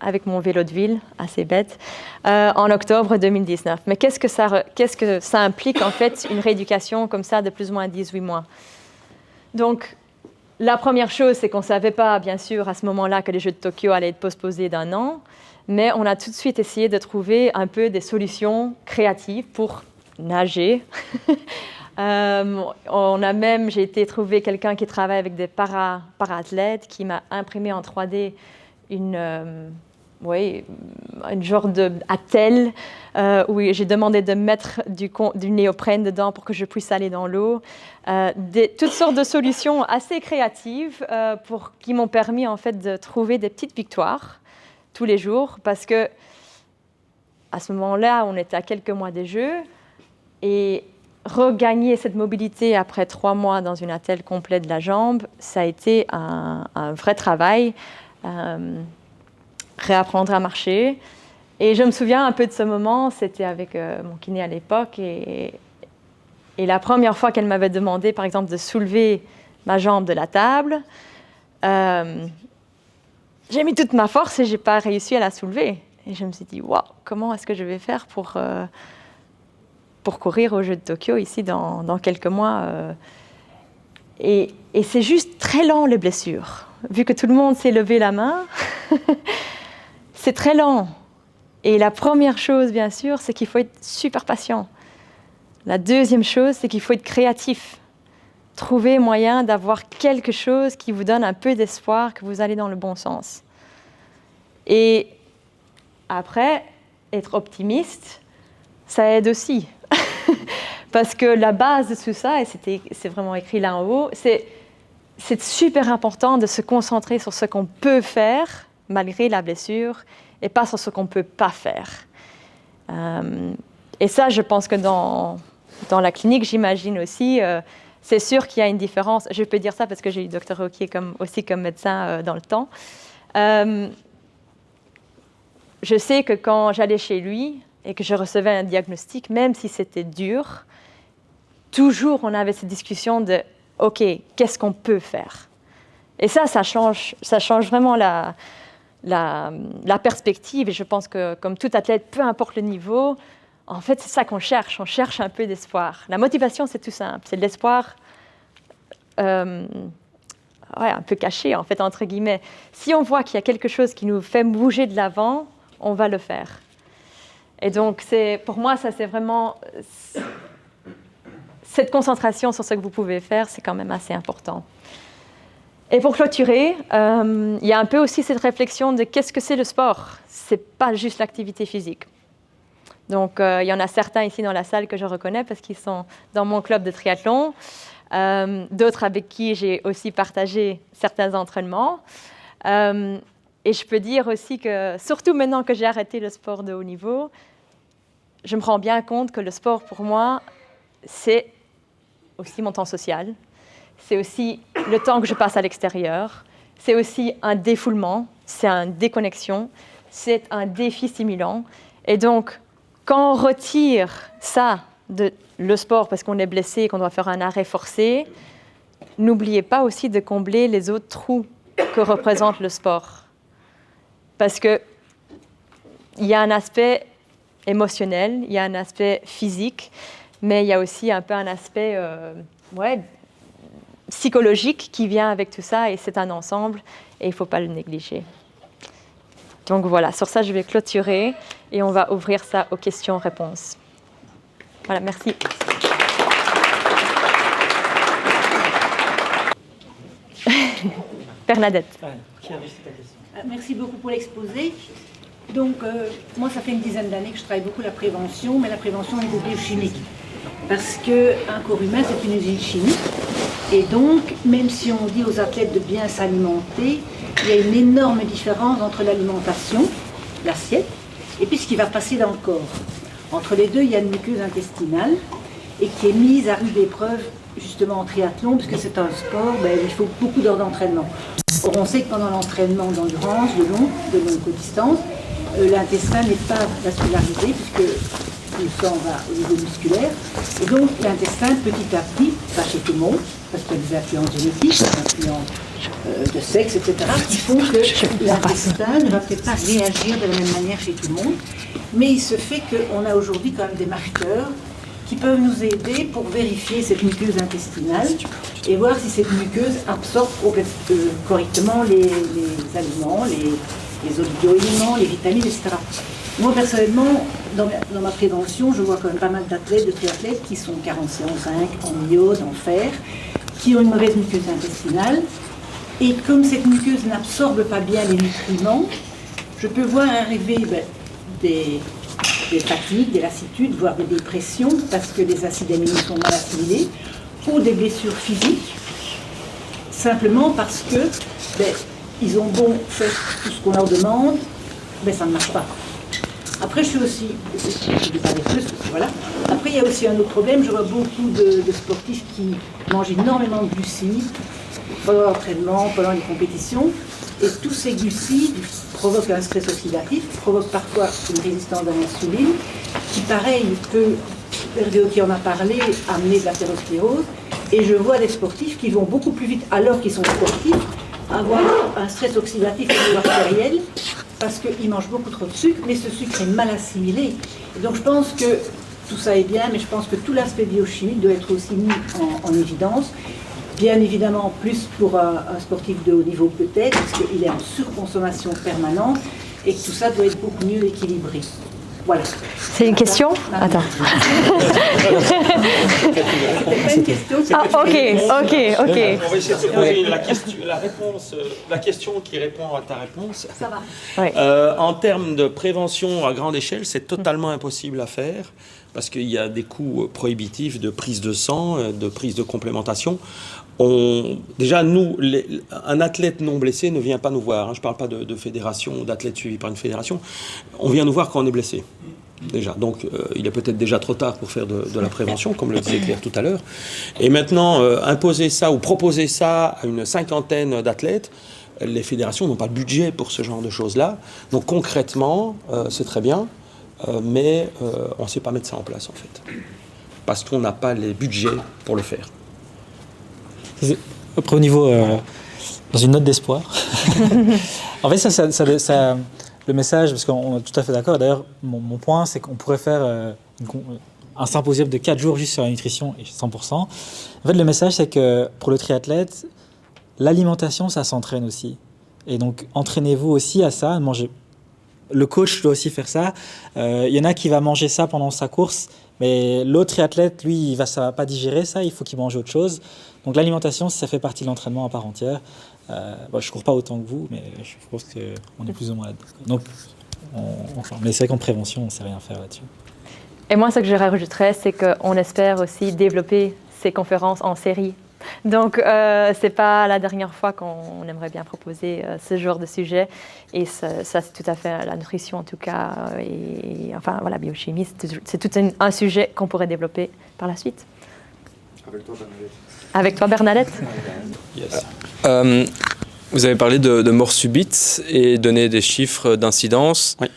avec mon vélo de ville, assez bête, en octobre 2019. Mais qu'est-ce que ça implique, en fait, une rééducation comme ça de plus ou moins 18 mois? Donc, la première chose, c'est qu'on ne savait pas, bien sûr, à ce moment-là, que les Jeux de Tokyo allaient être postposés d'1 an, mais on a tout de suite essayé de trouver un peu des solutions créatives pour nager. J'ai été trouver quelqu'un qui travaille avec des para-athlètes qui m'a imprimé en 3D une genre d'attelle où j'ai demandé de mettre du néoprène dedans pour que je puisse aller dans l'eau. Toutes sortes de solutions assez créatives qui m'ont permis en fait de trouver des petites victoires tous les jours parce que à ce moment-là, on était à quelques mois des Jeux et regagner cette mobilité après 3 mois dans une attelle complète de la jambe, ça a été un vrai travail. Réapprendre à marcher. Et je me souviens un peu de ce moment, c'était avec mon kiné à l'époque. Et la première fois qu'elle m'avait demandé, par exemple, de soulever ma jambe de la table, j'ai mis toute ma force et je n'ai pas réussi à la soulever. Et je me suis dit, waouh, comment est-ce que je vais faire pour courir aux Jeux de Tokyo ici dans quelques mois et c'est juste très lent, les blessures. Vu que tout le monde s'est levé la main, c'est très lent. Et la première chose, bien sûr, c'est qu'il faut être super patient. La deuxième chose, c'est qu'il faut être créatif. Trouver moyen d'avoir quelque chose qui vous donne un peu d'espoir que vous allez dans le bon sens. Et après, être optimiste, ça aide aussi. Parce que la base de tout ça, et c'est vraiment écrit là en haut, c'est super important de se concentrer sur ce qu'on peut faire malgré la blessure et pas sur ce qu'on ne peut pas faire. Et ça, je pense que dans la clinique, j'imagine aussi, c'est sûr qu'il y a une différence. Je peux dire ça parce que j'ai eu Dr Roquier aussi comme médecin dans le temps. Je sais que quand j'allais chez lui et que je recevais un diagnostic, même si c'était dur, toujours on avait cette discussion de « OK, qu'est-ce qu'on peut faire ?» Et ça change vraiment la perspective. Et je pense que comme tout athlète, peu importe le niveau, en fait, c'est ça qu'on cherche. On cherche un peu d'espoir. La motivation, c'est tout simple. C'est de l'espoir un peu caché, en fait, entre guillemets. Si on voit qu'il y a quelque chose qui nous fait bouger de l'avant, on va le faire. Et donc, pour moi, ça, c'est vraiment... Cette concentration sur ce que vous pouvez faire, c'est quand même assez important. Et pour clôturer, il y a un peu aussi cette réflexion de qu'est-ce que c'est le sport? Ce n'est pas juste l'activité physique. Donc, il y en a certains ici dans la salle que je reconnais parce qu'ils sont dans mon club de triathlon. D'autres avec qui j'ai aussi partagé certains entraînements. Et je peux dire aussi que, surtout maintenant que j'ai arrêté le sport de haut niveau, je me rends bien compte que le sport, pour moi, c'est aussi mon temps social. C'est aussi le temps que je passe à l'extérieur. C'est aussi un défoulement, c'est une déconnexion, c'est un défi stimulant. Et donc, quand on retire ça de le sport parce qu'on est blessé et qu'on doit faire un arrêt forcé, n'oubliez pas aussi de combler les autres trous que représente le sport. Parce qu'il y a un aspect émotionnel, il y a un aspect physique, mais il y a aussi un peu un aspect psychologique qui vient avec tout ça, et c'est un ensemble, et il ne faut pas le négliger. Donc voilà, sur ça, je vais clôturer, et on va ouvrir ça aux questions-réponses. Voilà, merci. Bernadette. Merci beaucoup pour l'exposé. Donc, moi, ça fait une dizaine d'années que je travaille beaucoup la prévention, mais la prévention au niveau biochimique. Parce qu'un corps humain, c'est une usine chimique. Et donc, même si on dit aux athlètes de bien s'alimenter, il y a une énorme différence entre l'alimentation, l'assiette, et puis ce qui va passer dans le corps. Entre les deux, il y a une muqueuse intestinale, et qui est mise à rude épreuve, justement en triathlon, puisque c'est un sport, il faut beaucoup d'heures d'entraînement. Or, on sait que pendant l'entraînement d'endurance, de longue distance, l'intestin n'est pas vascularisé, puisque le sang va au niveau musculaire. Et donc, l'intestin, petit à petit, pas chez tout le monde, parce qu'il y a des influences génétiques, des influences de sexe, etc., qui font que l'intestin ne va peut-être pas réagir de la même manière chez tout le monde. Mais il se fait qu'on a aujourd'hui quand même des marqueurs qui peuvent nous aider pour vérifier cette muqueuse intestinale et voir si cette muqueuse absorbe correctement les aliments, les oligo-éléments, les vitamines, etc. Moi, personnellement, dans ma prévention, je vois quand même pas mal d'athlètes, de triathlètes qui sont carencés en zinc, en iode, en fer, qui ont une mauvaise muqueuse intestinale. Et comme cette muqueuse n'absorbe pas bien les nutriments, je peux voir arriver des fatigues, des lassitudes, voire des dépressions, parce que les acides aminés sont mal assimilés, ou des blessures physiques, simplement parce que ils ont beau faire tout ce qu'on leur demande, ça ne marche pas. Après, je ne vais pas dire plus, voilà. Après, il y a aussi un autre problème, je vois beaucoup de sportifs qui mangent énormément de glucides pendant l'entraînement, pendant les compétitions, et tous ces glucides provoquent un stress oxydatif, provoquent parfois une résistance à l'insuline, qui, pareil, peut, Hervé qui en a parlé, amener de l'athérosclérose. Et je vois des sportifs qui vont beaucoup plus vite, alors qu'ils sont sportifs, avoir un stress oxydatif artériel, parce qu'ils mangent beaucoup trop de sucre, mais ce sucre est mal assimilé. Et donc je pense que tout ça est bien, mais je pense que tout l'aspect biochimique doit être aussi mis en évidence. Bien évidemment, plus pour un sportif de haut niveau peut-être, parce qu'il est en surconsommation permanente et que tout ça doit être beaucoup mieux équilibré. Voilà. C'est une question ? Attends. C'était pas une question, c'est Ah, ok. On va essayer de se poser la question qui répond à ta réponse. Ça va. Oui. En termes de prévention à grande échelle, c'est totalement impossible à faire parce qu'il y a des coûts prohibitifs de prise de sang, de prise de complémentation. Déjà, nous, un athlète non blessé ne vient pas nous voir. Je ne parle pas de fédération ou d'athlète suivi par une fédération. On vient nous voir quand on est blessé. Déjà. Donc, il est peut-être déjà trop tard pour faire de la prévention, comme le disait Claire tout à l'heure. Et maintenant, imposer ça ou proposer ça à une cinquantaine d'athlètes, les fédérations n'ont pas le budget pour ce genre de choses-là. Donc, concrètement, c'est très bien, mais on ne sait pas mettre ça en place, en fait. Parce qu'on n'a pas les budgets pour le faire. Après, au niveau, dans une note d'espoir, en fait, ça, le message, parce qu'on est tout à fait d'accord, d'ailleurs, mon point, c'est qu'on pourrait faire un symposium de 4 jours juste sur la nutrition et 100%. En fait, le message, c'est que pour le triathlète, l'alimentation, ça s'entraîne aussi. Et donc, entraînez-vous aussi à ça, mangez. Le coach doit aussi faire ça. Il y en a qui va manger ça pendant sa course, mais l'autre triathlète, lui, ça va pas digérer ça, il faut qu'il mange autre chose. Donc l'alimentation, ça fait partie de l'entraînement à part entière. Je ne cours pas autant que vous, mais je pense qu'on est plus ou moins là-dedans. Donc, mais c'est vrai qu'en prévention, on ne sait rien faire là-dessus. Et moi, ce que je rajouterais, c'est qu'on espère aussi développer ces conférences en série. Donc, ce n'est pas la dernière fois qu'on aimerait bien proposer ce genre de sujet. Et ça c'est tout à fait la nutrition, en tout cas. Et enfin, voilà, biochimie, c'est tout un sujet qu'on pourrait développer par la suite. Avec toi, Bernadette. Avec toi, Bernadette. Yes. Vous avez parlé de mort subite et donné des chiffres d'incidence. Oui.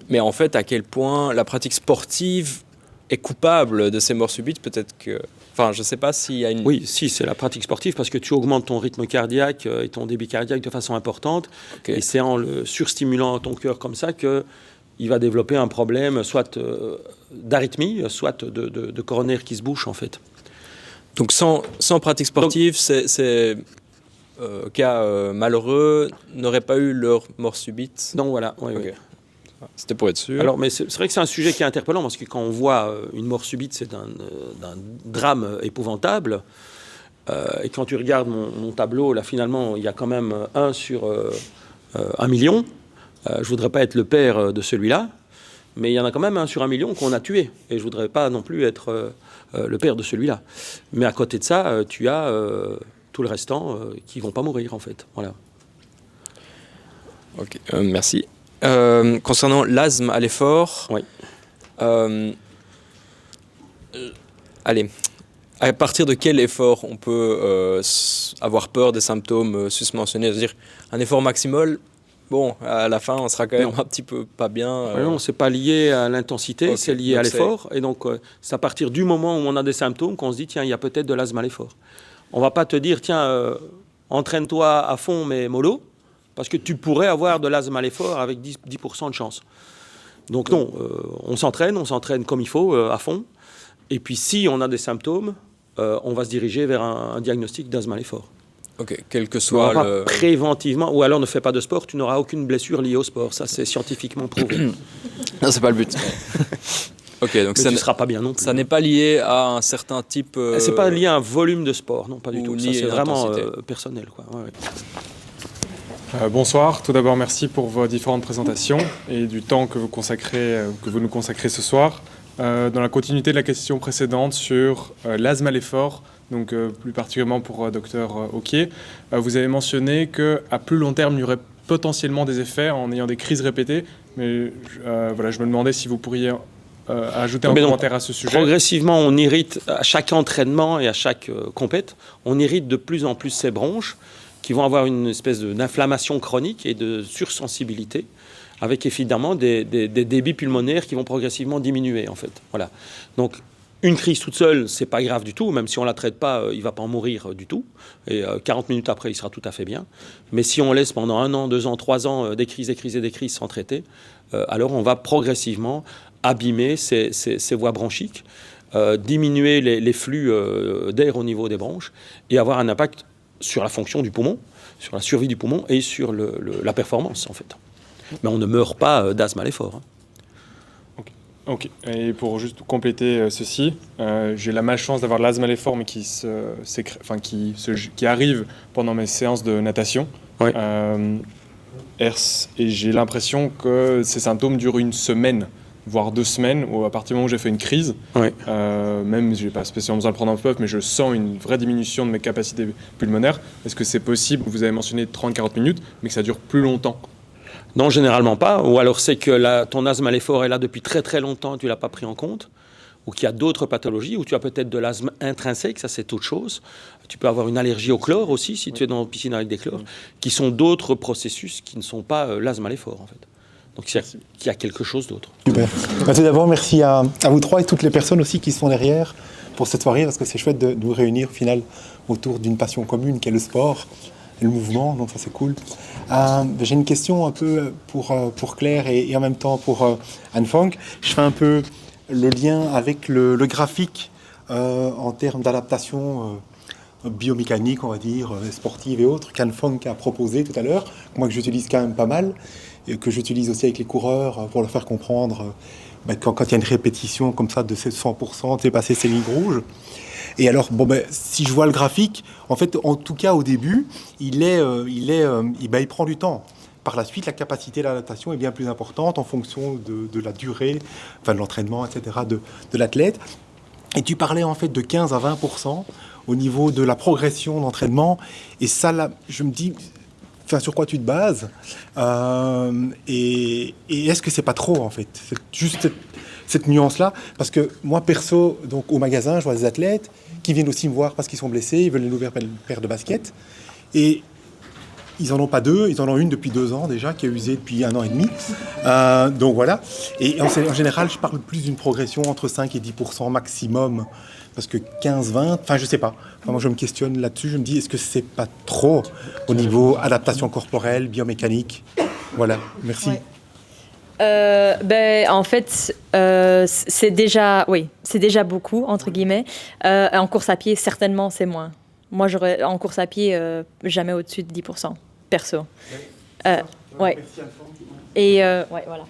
Mais en fait, à quel point la pratique sportive est coupable de ces morts subites ? Peut-être que... Enfin, je ne sais pas s'il y a une... Oui, si, c'est la pratique sportive parce que tu augmentes ton rythme cardiaque et ton débit cardiaque de façon importante. Okay. Et c'est en le surstimulant ton cœur comme ça qu'il va développer un problème soit d'arythmie, soit de coronaire qui se bouche en fait. Donc sans pratique sportive, ces cas malheureux n'auraient pas eu leur mort subite ? Non, voilà. Oui, okay. C'était pour être sûr. Alors, mais c'est vrai que c'est un sujet qui est interpellant parce que quand on voit une mort subite, c'est d'un drame épouvantable. Et quand tu regardes mon tableau, là, finalement, il y a quand même 1 sur 1 million. Je ne voudrais pas être le père de celui-là, mais il y en a quand même un sur 1 million qu'on a tué. Et je ne voudrais pas non plus être le père de celui-là. Mais à côté de ça, tu as tout le restant qui ne vont pas mourir, en fait. Voilà. Ok, merci. Concernant l'asthme à l'effort, Oui. Allez, à partir de quel effort on peut avoir peur des symptômes susmentionnés? C'est-à-dire un effort maximal, bon, à la fin, on sera quand même un petit peu pas bien. Non, c'est pas lié à l'intensité, Ok, c'est lié donc à l'effort. Et donc, c'est à partir du moment où on a des symptômes qu'on se dit, tiens, il y a peut-être de l'asthme à l'effort. On va pas te dire, tiens, entraîne-toi à fond, mais mollo, parce que tu pourrais avoir de l'asthme à l'effort avec 10% de chance. Donc non, on s'entraîne comme il faut, à fond. Et puis, si on a des symptômes, on va se diriger vers un diagnostic d'asthme à l'effort. Ok, quel que On soit va le... pas préventivement, ou alors ne fais pas de sport, tu n'auras aucune blessure liée au sport. Ça, c'est scientifiquement prouvé. Non, c'est pas le but. Ok, donc Mais ça tu ne seras pas bien non plus. ça n'est pas lié à un certain type... C'est pas lié à un volume de sport, non, pas du ou tout. Ça, lié c'est à vraiment l'intensité. personnel, quoi. Ouais, ouais. Bonsoir, tout d'abord merci pour vos différentes présentations et du temps que vous nous consacrez ce soir. Dans la continuité de la question précédente sur l'asthme à l'effort, donc plus particulièrement pour Dr Oquier, vous avez mentionné qu'à plus long terme, il y aurait potentiellement des effets en ayant des crises répétées, mais voilà, je me demandais si vous pourriez ajouter un Mais donc, commentaire à ce sujet. Progressivement, on irrite, à chaque entraînement et à chaque compète, on irrite de plus en plus ces bronches qui vont avoir une espèce d'inflammation chronique et de sursensibilité, avec évidemment des débits pulmonaires qui vont progressivement diminuer, en fait. Voilà. Donc, une crise toute seule, c'est pas grave du tout, même si on la traite pas, il va pas en mourir du tout. Et 40 minutes après, il sera tout à fait bien. Mais si on laisse pendant 1 an, 2 ans, 3 ans des crises sans traiter, alors on va progressivement abîmer ces voies bronchiques, diminuer les flux d'air au niveau des bronches et avoir un impact sur la fonction du poumon, sur la survie du poumon et sur la performance, en fait. Mais on ne meurt pas d'asthme à l'effort. Ok, et pour juste compléter ceci, j'ai la malchance d'avoir de l'asthme à l'effort, mais qui arrive pendant mes séances de natation. Oui. Et j'ai l'impression que ces symptômes durent 1 semaine, voire 2 semaines, ou à partir du moment où j'ai fait une crise. Oui. Même, je n'ai pas spécialement besoin de prendre un puff, mais je sens une vraie diminution de mes capacités pulmonaires. Est-ce que c'est possible? Vous avez mentionné 30-40 minutes, mais que ça dure plus longtemps. Non, généralement pas. Ou alors c'est que ton asthme à l'effort est là depuis très très longtemps et tu ne l'as pas pris en compte. Ou qu'il y a d'autres pathologies, ou tu as peut-être de l'asthme intrinsèque, ça c'est autre chose. Tu peux avoir une allergie au chlore aussi, si tu es dans une piscine avec des chlores, qui sont d'autres processus qui ne sont pas l'asthme à l'effort, en fait. Donc il y a quelque chose d'autre. Super. Tout d'abord, merci à vous trois et toutes les personnes aussi qui sont derrière pour cette soirée, parce que c'est chouette de nous réunir au final autour d'une passion commune qui est le sport et le mouvement, donc ça c'est cool. J'ai une question un peu pour Claire et en même temps pour Anne Fong. Je fais un peu le lien avec le graphique en termes d'adaptation biomécanique, on va dire, sportive et autres, qu'Anne Fong a proposé tout à l'heure, moi que j'utilise quand même pas mal, et que j'utilise aussi avec les coureurs pour leur faire comprendre quand il y a une répétition comme ça de 100%, dépasser ces lignes rouges. Et alors, si je vois le graphique, en fait, en tout cas au début, il prend du temps. Par la suite, la capacité d'adaptation est bien plus importante en fonction de la durée, de l'entraînement, etc., de l'athlète. Et tu parlais en fait de 15 à 20% au niveau de la progression d'entraînement. Et ça, là, je me dis, sur quoi tu te bases et est-ce que c'est pas trop, en fait? C'est juste cette nuance-là. Parce que moi, perso, donc, au magasin, je vois des athlètes qui viennent aussi me voir parce qu'ils sont blessés, ils veulent une nouvelle paire de baskets. Et ils n'en ont pas 2, ils en ont une depuis 2 ans déjà, qui est usée depuis 1 an et demi. Donc voilà. Et en général, je parle plus d'une progression entre 5 et 10% maximum. Parce que 15-20, je sais pas. Moi, je me questionne là-dessus. Je me dis, est-ce que c'est pas trop au niveau adaptation corporelle, biomécanique? Voilà, merci. Ouais. En fait, c'est déjà beaucoup, entre guillemets. En course à pied, certainement, c'est moins. Moi, j'aurais en course à pied jamais au-dessus de 10%, perso. Ouais. Et ouais, voilà.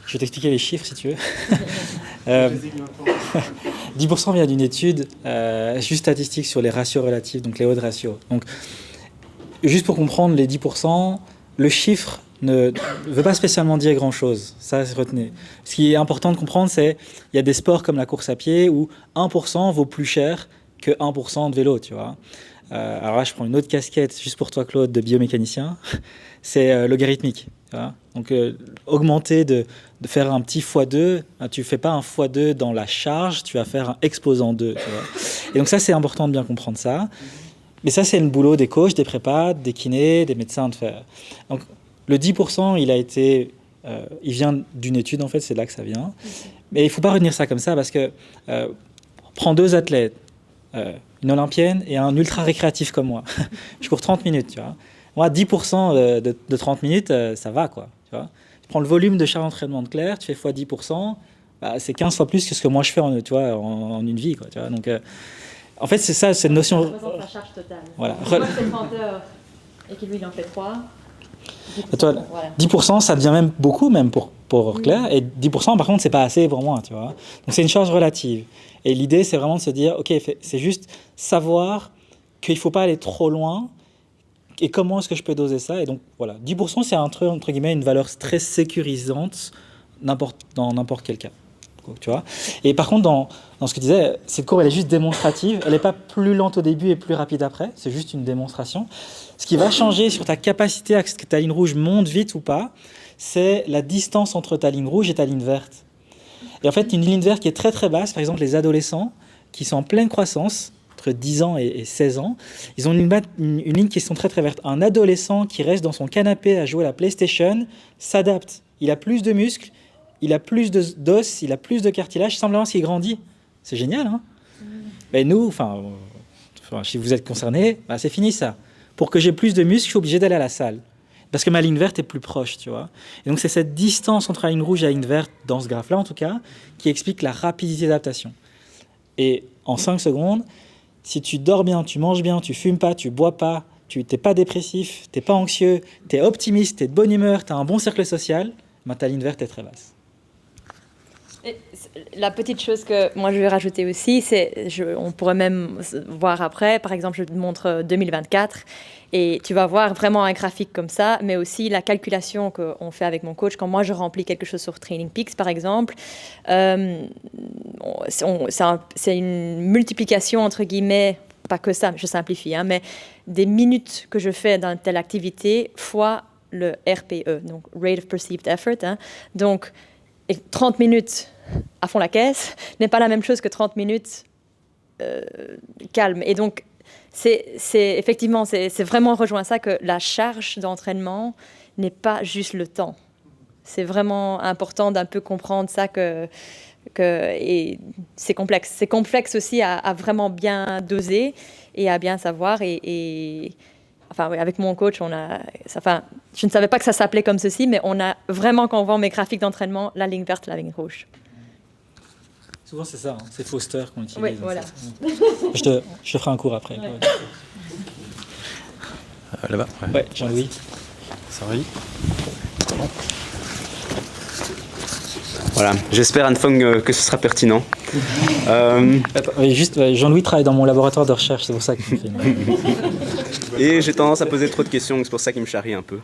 Je vais t'expliquer les chiffres si tu veux. 10% vient d'une étude juste statistique sur les ratios relatifs, donc les odds ratios. Donc, juste pour comprendre les 10%, le chiffre ne veut pas spécialement dire grand-chose. Ça, retenez. Ce qui est important de comprendre, c'est il y a des sports comme la course à pied où 1% vaut plus cher que 1% de vélo, tu vois. Alors là, je prends une autre casquette, juste pour toi, Claude, de biomécanicien. C'est logarithmique. Tu vois. Donc, augmenter, de faire un petit x2, tu ne fais pas un x2 dans la charge, tu vas faire un exposant 2. Tu vois. Et donc ça, c'est important de bien comprendre ça. Mais ça, c'est le boulot des coachs, des prépas, des kinés, des médecins de faire. Donc, le 10%, il vient d'une étude, en fait, c'est de là que ça vient. Mais il ne faut pas retenir ça comme ça, parce que prends 2 athlètes, une olympienne et un ultra récréatif comme moi. Je cours 30 minutes, tu vois. Moi, 10% de 30 minutes, ça va, quoi. Tu vois. Tu prends le volume de chaque entraînement de Claire, tu fais x 10%, c'est 15 fois plus que ce que moi je fais en une vie, quoi. Tu vois. Donc, en fait, c'est ça, cette notion. Ça représente la charge totale. Voilà. Moi, je fais 30 heures et qu'il lui, il en fait 3. Toi, 10%, ça devient même beaucoup, même pour Claire. Et 10%, par contre, c'est pas assez pour moi, tu vois. Donc, c'est une charge relative. Et l'idée, c'est vraiment de se dire, OK, c'est juste savoir qu'il ne faut pas aller trop loin. Et comment est-ce que je peux doser ça? Et donc, voilà, 10%, c'est entre guillemets une valeur très sécurisante dans n'importe quel cas. Tu vois. Et par contre, dans ce que tu disais, cette courbe, elle est juste démonstrative. Elle n'est pas plus lente au début et plus rapide après. C'est juste une démonstration. Ce qui va changer sur ta capacité à ce que ta ligne rouge monte vite ou pas, c'est la distance entre ta ligne rouge et ta ligne verte. Et en fait, une ligne verte qui est très très basse, par exemple les adolescents qui sont en pleine croissance, entre 10 ans et 16 ans, ils ont une ligne qui sont très très verte. Un adolescent qui reste dans son canapé à jouer à la PlayStation s'adapte. Il a plus de muscles, il a plus d'os, il a plus de cartilage, simplement s'il grandit. C'est génial, hein? Mais nous, si vous êtes concernés, c'est fini ça. Pour que j'ai plus de muscles, je suis obligé d'aller à la salle. Parce que ma ligne verte est plus proche, tu vois. Et donc, c'est cette distance entre la ligne rouge et la ligne verte, dans ce graphe-là en tout cas, qui explique la rapidité d'adaptation. Et en 5 secondes, si tu dors bien, tu manges bien, tu fumes pas, tu bois pas, tu n'es pas dépressif, tu n'es pas anxieux, tu es optimiste, tu es de bonne humeur, tu as un bon cercle social, ta ligne verte est très basse. Et la petite chose que moi je vais rajouter aussi, on pourrait même voir après, par exemple je te montre 2024 et tu vas voir vraiment un graphique comme ça, mais aussi la calculation qu'on fait avec mon coach quand moi je remplis quelque chose sur Training Peaks par exemple, c'est une multiplication entre guillemets, pas que ça, je simplifie, hein, mais des minutes que je fais dans telle activité fois le RPE, donc Rate of Perceived Effort, hein, donc et 30 minutes à fond la caisse n'est pas la même chose que 30 minutes calme. Et donc, effectivement, c'est vraiment rejoint ça que la charge d'entraînement n'est pas juste le temps. C'est vraiment important d'un peu comprendre ça et c'est complexe. C'est complexe aussi à vraiment bien doser et à bien savoir. Enfin, avec mon coach, je ne savais pas que ça s'appelait comme ceci, mais on a vraiment, quand on voit mes graphiques d'entraînement, la ligne verte, la ligne rouge. Souvent, c'est ça, hein, c'est Foster qu'on utilise. Oui, voilà. Je te ferai un cours après. Ouais. Là-bas. Ouais, Jean-Louis. Sorry. Voilà, j'espère Anne-Fong que ce sera pertinent. Jean-Louis travaille dans mon laboratoire de recherche, c'est pour ça qu'il me fait. Et j'ai tendance à poser trop de questions, c'est pour ça qu'il me charrie un peu.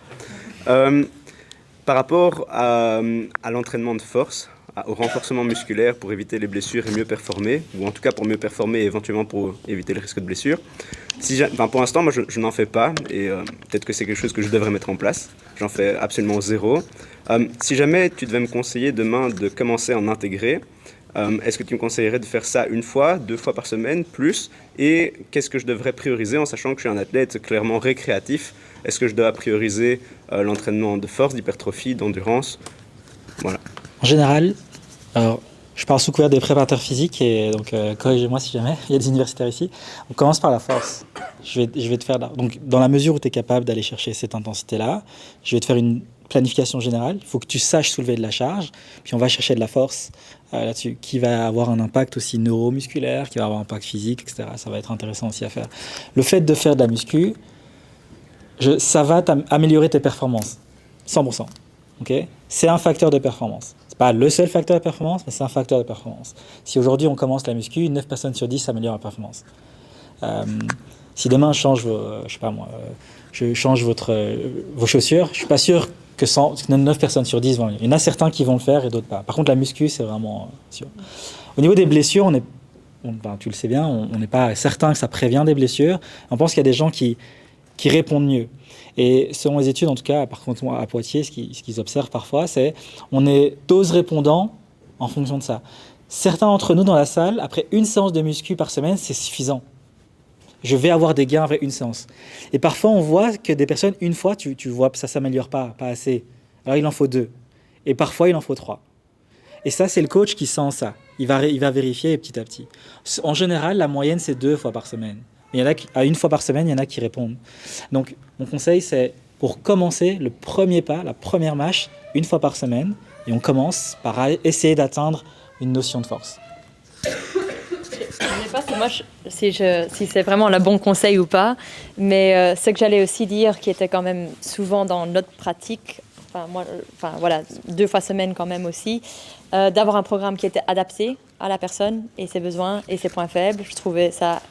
Par rapport à l'entraînement de force, au renforcement musculaire pour éviter les blessures et mieux performer, ou en tout cas pour mieux performer et éventuellement pour éviter le risque de blessure. Pour l'instant, moi je n'en fais pas, et peut-être que c'est quelque chose que je devrais mettre en place. J'en fais absolument zéro. Si jamais tu devais me conseiller demain de commencer à en intégrer, est-ce que tu me conseillerais de faire ça 1 fois, 2 fois par semaine, plus? Et qu'est-ce que je devrais prioriser en sachant que je suis un athlète clairement récréatif? Est-ce que je dois prioriser l'entraînement de force, d'hypertrophie, d'endurance? Voilà. En général, alors, je parle sous couvert des préparateurs physiques, et donc corrigez-moi si jamais, il y a des universitaires ici. On commence par la force. Je vais te faire donc, dans la mesure où tu es capable d'aller chercher cette intensité-là, je vais te faire une planification générale. Il faut que tu saches soulever de la charge, puis on va chercher de la force là-dessus, qui va avoir un impact aussi neuromusculaire, qui va avoir un impact physique, etc. Ça va être intéressant aussi à faire. Le fait de faire de la muscu, ça va améliorer tes performances, 100%. Okay, c'est un facteur de performance. C'est pas le seul facteur de performance, mais c'est un facteur de performance. Si aujourd'hui on commence la muscu, 9 personnes sur 10 améliorent la performance. Si demain je change vos chaussures, je suis pas sûr que 9 personnes sur 10 vont. Il y en a certains qui vont le faire et d'autres pas. Par contre, la muscu, c'est vraiment sûr. Au niveau des blessures, tu le sais bien, on n'est pas certain que ça prévient des blessures. On pense qu'il y a des gens qui répondent mieux. Et selon les études, en tout cas, par contre, à Poitiers, ce qu'ils observent parfois, c'est on est dose répondant en fonction de ça. Certains d'entre nous dans la salle, après une séance de muscu par semaine, c'est suffisant. Je vais avoir des gains après une séance. Et parfois, on voit que des personnes, une fois, tu vois que ça ne s'améliore pas assez. Alors, il en faut 2. Et parfois, il en faut 3. Et ça, c'est le coach qui sent ça. Il va vérifier petit à petit. En général, la moyenne, c'est 2 fois par semaine. Mais il y en a à 1 fois par semaine, il y en a qui répondent. Donc, mon conseil, c'est pour commencer, le premier pas, la première marche, 1 fois par semaine. Et on commence par essayer d'atteindre une notion de force. Je ne sais pas si c'est vraiment le bon conseil ou pas, mais ce que j'allais aussi dire, qui était quand même souvent dans notre pratique, voilà, 2 fois semaine quand même aussi, d'avoir un programme qui était adapté à la personne et ses besoins et ses points faibles. Je trouvais ça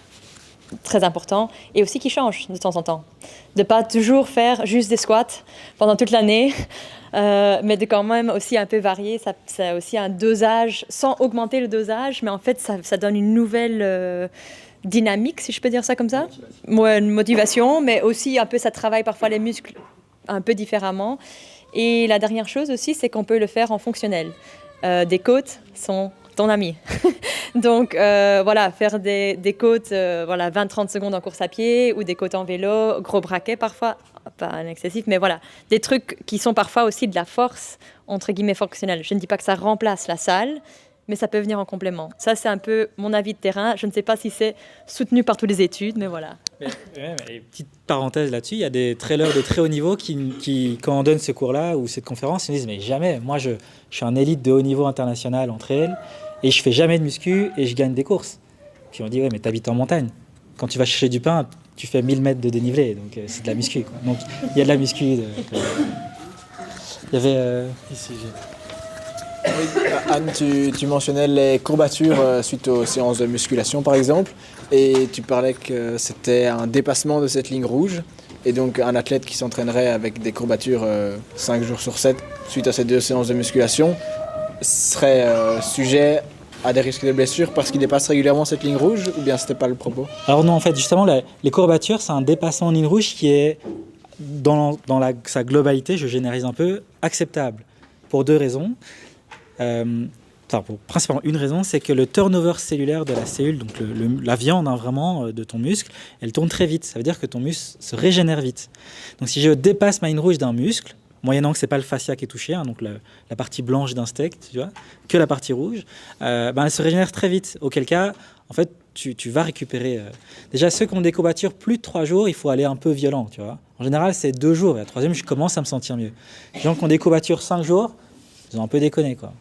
très important, et aussi qui change de temps en temps. De ne pas toujours faire juste des squats pendant toute l'année, mais de quand même aussi un peu varier. Ça a aussi un dosage, sans augmenter le dosage, mais en fait, ça donne une nouvelle dynamique, si je peux dire ça comme ça. Une motivation, mais aussi un peu, ça travaille parfois les muscles un peu différemment. Et la dernière chose aussi, c'est qu'on peut le faire en fonctionnel. Des côtes sont ton ami. Donc voilà, faire des côtes 20-30 secondes en course à pied, ou des côtes en vélo, gros braquet parfois, pas un excessif, mais voilà, des trucs qui sont parfois aussi de la force, entre guillemets, fonctionnelle. Je ne dis pas que ça remplace la salle, mais ça peut venir en complément. Ça, c'est un peu mon avis de terrain. Je ne sais pas si c'est soutenu par toutes les études, mais voilà. Mais petite parenthèse là-dessus, il y a des trailers de très haut niveau qui quand on donne ce cours-là ou cette conférence, ils me disent « mais jamais, moi je suis un élite de haut niveau international en trail, et je fais jamais de muscu et je gagne des courses. » Puis on dit « ouais, mais t'habites en montagne. Quand tu vas chercher du pain, tu fais 1000 mètres de dénivelé, donc c'est de la muscu. Quoi. » Donc il y a de la muscu. Il y avait... Ici, Oui, Anne, tu mentionnais les courbatures suite aux séances de musculation par exemple, et tu parlais que c'était un dépassement de cette ligne rouge, et donc un athlète qui s'entraînerait avec des courbatures 5 jours sur 7 suite à ces 2 séances de musculation serait sujet à des risques de blessure parce qu'il dépasse régulièrement cette ligne rouge, ou bien c'était pas le propos? Alors non, en fait, justement, les courbatures, c'est un dépassement en ligne rouge qui est, dans sa globalité, je généralise un peu, acceptable, pour 2 raisons. Pour principalement une raison, c'est que le turnover cellulaire de la cellule, donc la viande vraiment de ton muscle, elle tourne très vite. Ça veut dire que ton muscle se régénère vite. Donc si je dépasse ma ligne rouge d'un muscle, moyennant que c'est pas le fascia qui est touché, donc la partie blanche d'un steak, tu vois, que la partie rouge, elle se régénère très vite. Auquel cas, en fait, tu vas récupérer. Déjà, ceux qui ont des courbatures plus de 3 jours, il faut aller un peu violent, tu vois. En général, c'est 2 jours. Et à la 3e, je commence à me sentir mieux. Les gens qui ont des courbatures 5 jours, ils ont un peu déconné, quoi.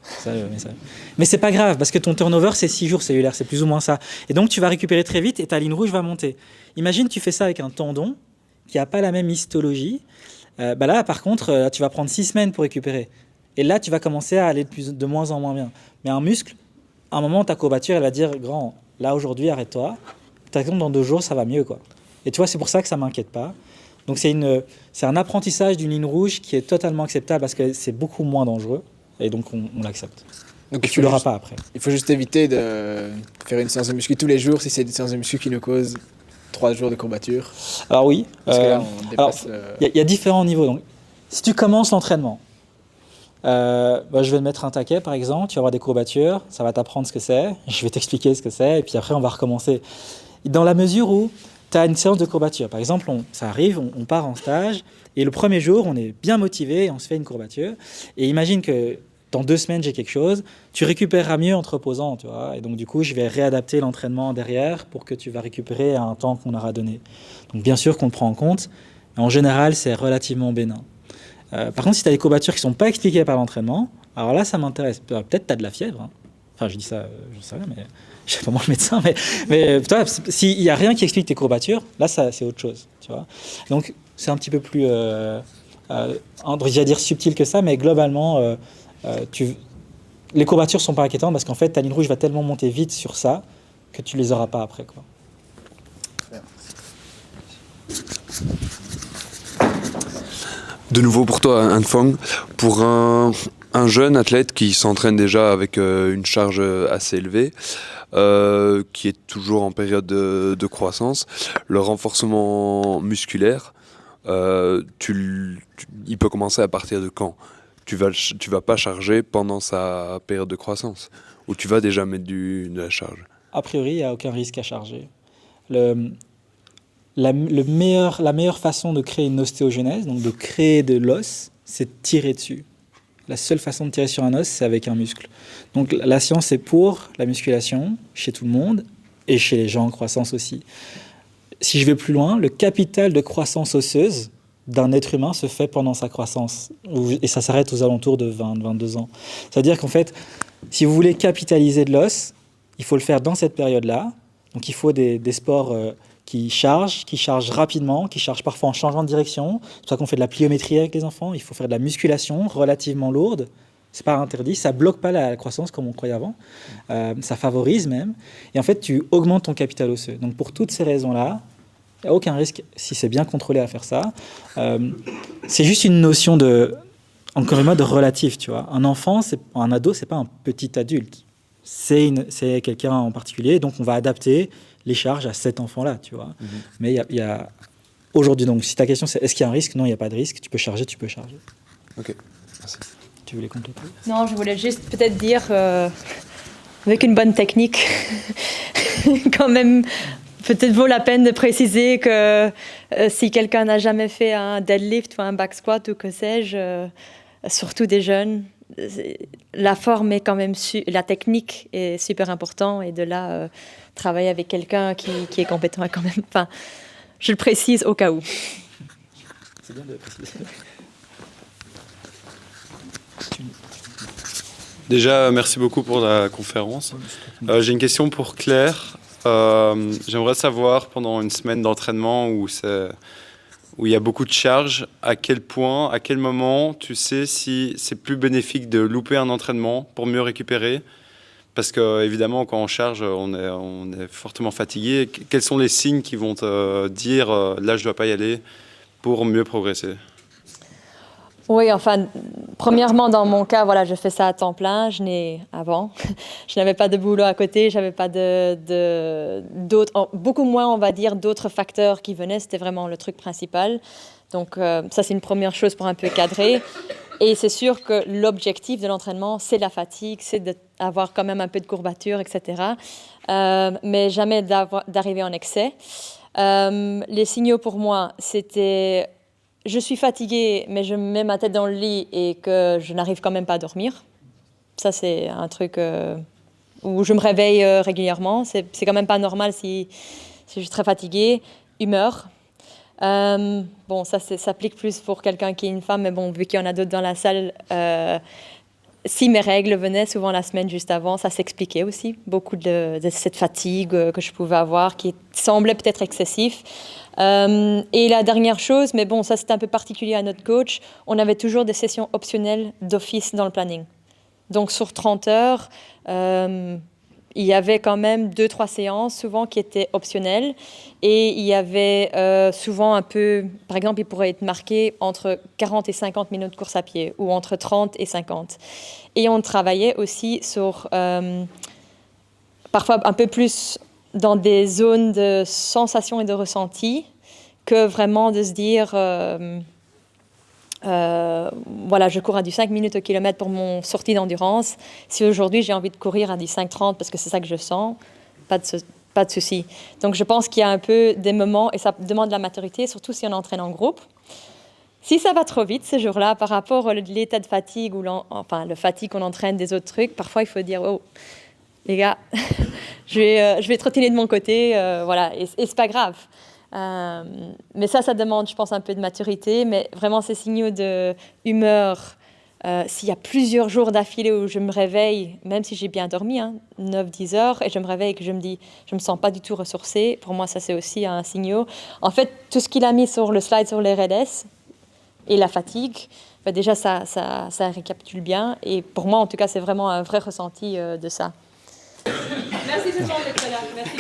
Mais c'est pas grave, parce que ton turnover, c'est 6 jours cellulaire, c'est plus ou moins ça. Et donc, tu vas récupérer très vite et ta ligne rouge va monter. Imagine, tu fais ça avec un tendon qui n'a pas la même histologie. Là, par contre, là, tu vas prendre 6 semaines pour récupérer. Et là, tu vas commencer à aller de moins en moins bien. Mais un muscle, à un moment, ta courbature, elle va dire, grand, là, aujourd'hui, arrête-toi. Dans 2 jours, ça va mieux, quoi. Et tu vois, c'est pour ça que ça ne m'inquiète pas. Donc, c'est un apprentissage d'une ligne rouge qui est totalement acceptable parce que c'est beaucoup moins dangereux. Et donc, on l'accepte. Donc, tu ne l'auras pas après. Il faut juste éviter de faire une séance de muscu tous les jours si c'est une séance de muscu qui nous cause 3 jours de courbature. Alors oui. Parce que là, on dépasse... y a différents niveaux. Donc, si tu commences l'entraînement, je vais te mettre un taquet, par exemple. Tu vas avoir des courbatures. Ça va t'apprendre ce que c'est. Je vais t'expliquer ce que c'est. Et puis après, on va recommencer. Dans la mesure où tu as une séance de courbature. Par exemple, ça arrive, on part en stage. Et le premier jour, on est bien motivé, on se fait une courbature. Et imagine que dans 2 semaines, j'ai quelque chose. Tu récupéreras mieux en te reposant, tu vois. Et donc, du coup, je vais réadapter l'entraînement derrière pour que tu vas récupérer à un temps qu'on aura donné. Donc, bien sûr qu'on le prend en compte. Mais en général, c'est relativement bénin. Par contre, si tu as des courbatures qui ne sont pas expliquées par l'entraînement, alors là, ça m'intéresse. Peut-être tu as de la fièvre. Hein. Enfin, je dis ça, je ne sais rien, mais je ne suis pas moi le médecin. Mais toi, s'il n'y a rien qui explique tes courbatures, là, c'est autre chose, tu vois. Donc, c'est un petit peu plus, je vais dire subtil que ça, mais globalement, les courbatures ne sont pas inquiétantes parce qu'en fait, ta ligne rouge va tellement monter vite sur ça que tu ne les auras pas après, quoi. De nouveau pour toi, Anne Fong, pour un jeune athlète qui s'entraîne déjà avec une charge assez élevée, qui est toujours en période de croissance, le renforcement musculaire, il peut commencer à partir de quand? Tu vas pas charger pendant sa période de croissance, ou tu vas déjà mettre de la charge? A priori, il n'y a aucun risque à charger. La meilleure façon de créer une ostéogenèse, donc de créer de l'os, c'est de tirer dessus. La seule façon de tirer sur un os, c'est avec un muscle. Donc la science est pour la musculation, chez tout le monde, et chez les gens en croissance aussi. Si je vais plus loin, le capital de croissance osseuse d'un être humain se fait pendant sa croissance, et ça s'arrête aux alentours de 20-22 ans. C'est-à-dire qu'en fait, si vous voulez capitaliser de l'os, il faut le faire dans cette période-là. Donc il faut des sports qui chargent rapidement, qui chargent parfois en changeant de direction. C'est pour ça qu'on fait de la pliométrie avec les enfants. Il faut faire de la musculation relativement lourde. C'est pas interdit, ça bloque pas la croissance comme on croyait avant. Ça favorise même. Et en fait, tu augmentes ton capital osseux. Donc pour toutes ces raisons-là, il n'y a aucun risque, si c'est bien contrôlé, à faire ça. C'est juste une notion encore une fois, de relatif, tu vois. Un enfant, un ado, c'est pas un petit adulte. C'est quelqu'un en particulier, donc on va adapter les charges à cet enfant-là, tu vois. Mais il y a aujourd'hui, donc, si ta question c'est est-ce qu'il y a un risque? Non, il n'y a pas de risque. Tu peux charger. Ok, merci. Tu voulais compléter? Non, je voulais juste peut-être dire, avec une bonne technique, quand même, peut-être vaut la peine de préciser que si quelqu'un n'a jamais fait un deadlift ou un back squat ou que sais-je, surtout des jeunes, la forme est quand même, la technique est super important, et de là, travailler avec quelqu'un qui est compétent quand même. Enfin, je le précise au cas où. C'est bien de préciser. Déjà, merci beaucoup pour la conférence. J'ai une question pour Claire. J'aimerais savoir, pendant une semaine d'entraînement où il y a beaucoup de charges, à quel point, à quel moment tu sais si c'est plus bénéfique de louper un entraînement pour mieux récupérer? Parce qu'évidemment, quand on charge, on est fortement fatigué. Quels sont les signes qui vont te dire là, je ne dois pas y aller pour mieux progresser? Oui, enfin, premièrement, dans mon cas, voilà, je fais ça à temps plein. Je n'avais pas de boulot à côté, j'avais pas d'autres, beaucoup moins, on va dire, d'autres facteurs qui venaient. C'était vraiment le truc principal. Donc, ça, c'est une première chose pour un peu cadrer. Et c'est sûr que l'objectif de l'entraînement, c'est la fatigue, c'est d'avoir quand même un peu de courbature, etc. Mais jamais d'arriver en excès. Les signaux pour moi, c'était... Je suis fatiguée, mais je mets ma tête dans le lit et que je n'arrive quand même pas à dormir. Ça, c'est un truc où je me réveille régulièrement. C'est quand même pas normal si je suis très fatiguée. Humeur. Bon, ça s'applique plus pour quelqu'un qui est une femme, mais bon, vu qu'il y en a d'autres dans la salle, si mes règles venaient souvent la semaine juste avant, ça s'expliquait aussi. Beaucoup de cette fatigue que je pouvais avoir qui semblait peut-être excessif. Et la dernière chose, mais bon, ça c'est un peu particulier à notre coach, on avait toujours des sessions optionnelles d'office dans le planning. Donc sur 30 heures, il y avait quand même 2-3 séances souvent qui étaient optionnelles, et il y avait souvent un peu, par exemple, il pourrait être marqué entre 40 et 50 minutes de course à pied, ou entre 30 et 50. Et on travaillait aussi sur parfois un peu plus dans des zones de sensations et de ressenti, que vraiment de se dire, voilà, je cours à du 5 minutes au kilomètre pour mon sortie d'endurance. Si aujourd'hui j'ai envie de courir à du 5,30 parce que c'est ça que je sens, pas de souci. Donc je pense qu'il y a un peu des moments, et ça demande de la maturité, surtout si on entraîne en groupe. Si ça va trop vite ce jour-là par rapport à l'état de fatigue, ou le fatigue qu'on entraîne des autres trucs, parfois il faut dire, oh, les gars, je vais trottiner de mon côté, voilà, et c'est pas grave. Mais ça demande, je pense, un peu de maturité, mais vraiment ces signaux de humeur, s'il y a plusieurs jours d'affilée où je me réveille, même si j'ai bien dormi, 9-10 heures, et je me réveille et que je me dis, je me sens pas du tout ressourcée, pour moi ça c'est aussi un signal. En fait, tout ce qu'il a mis sur le slide sur les RLS et la fatigue, déjà ça récapitule bien, et pour moi en tout cas c'est vraiment un vrai ressenti de ça. Merci tout le monde d'être là. Merci.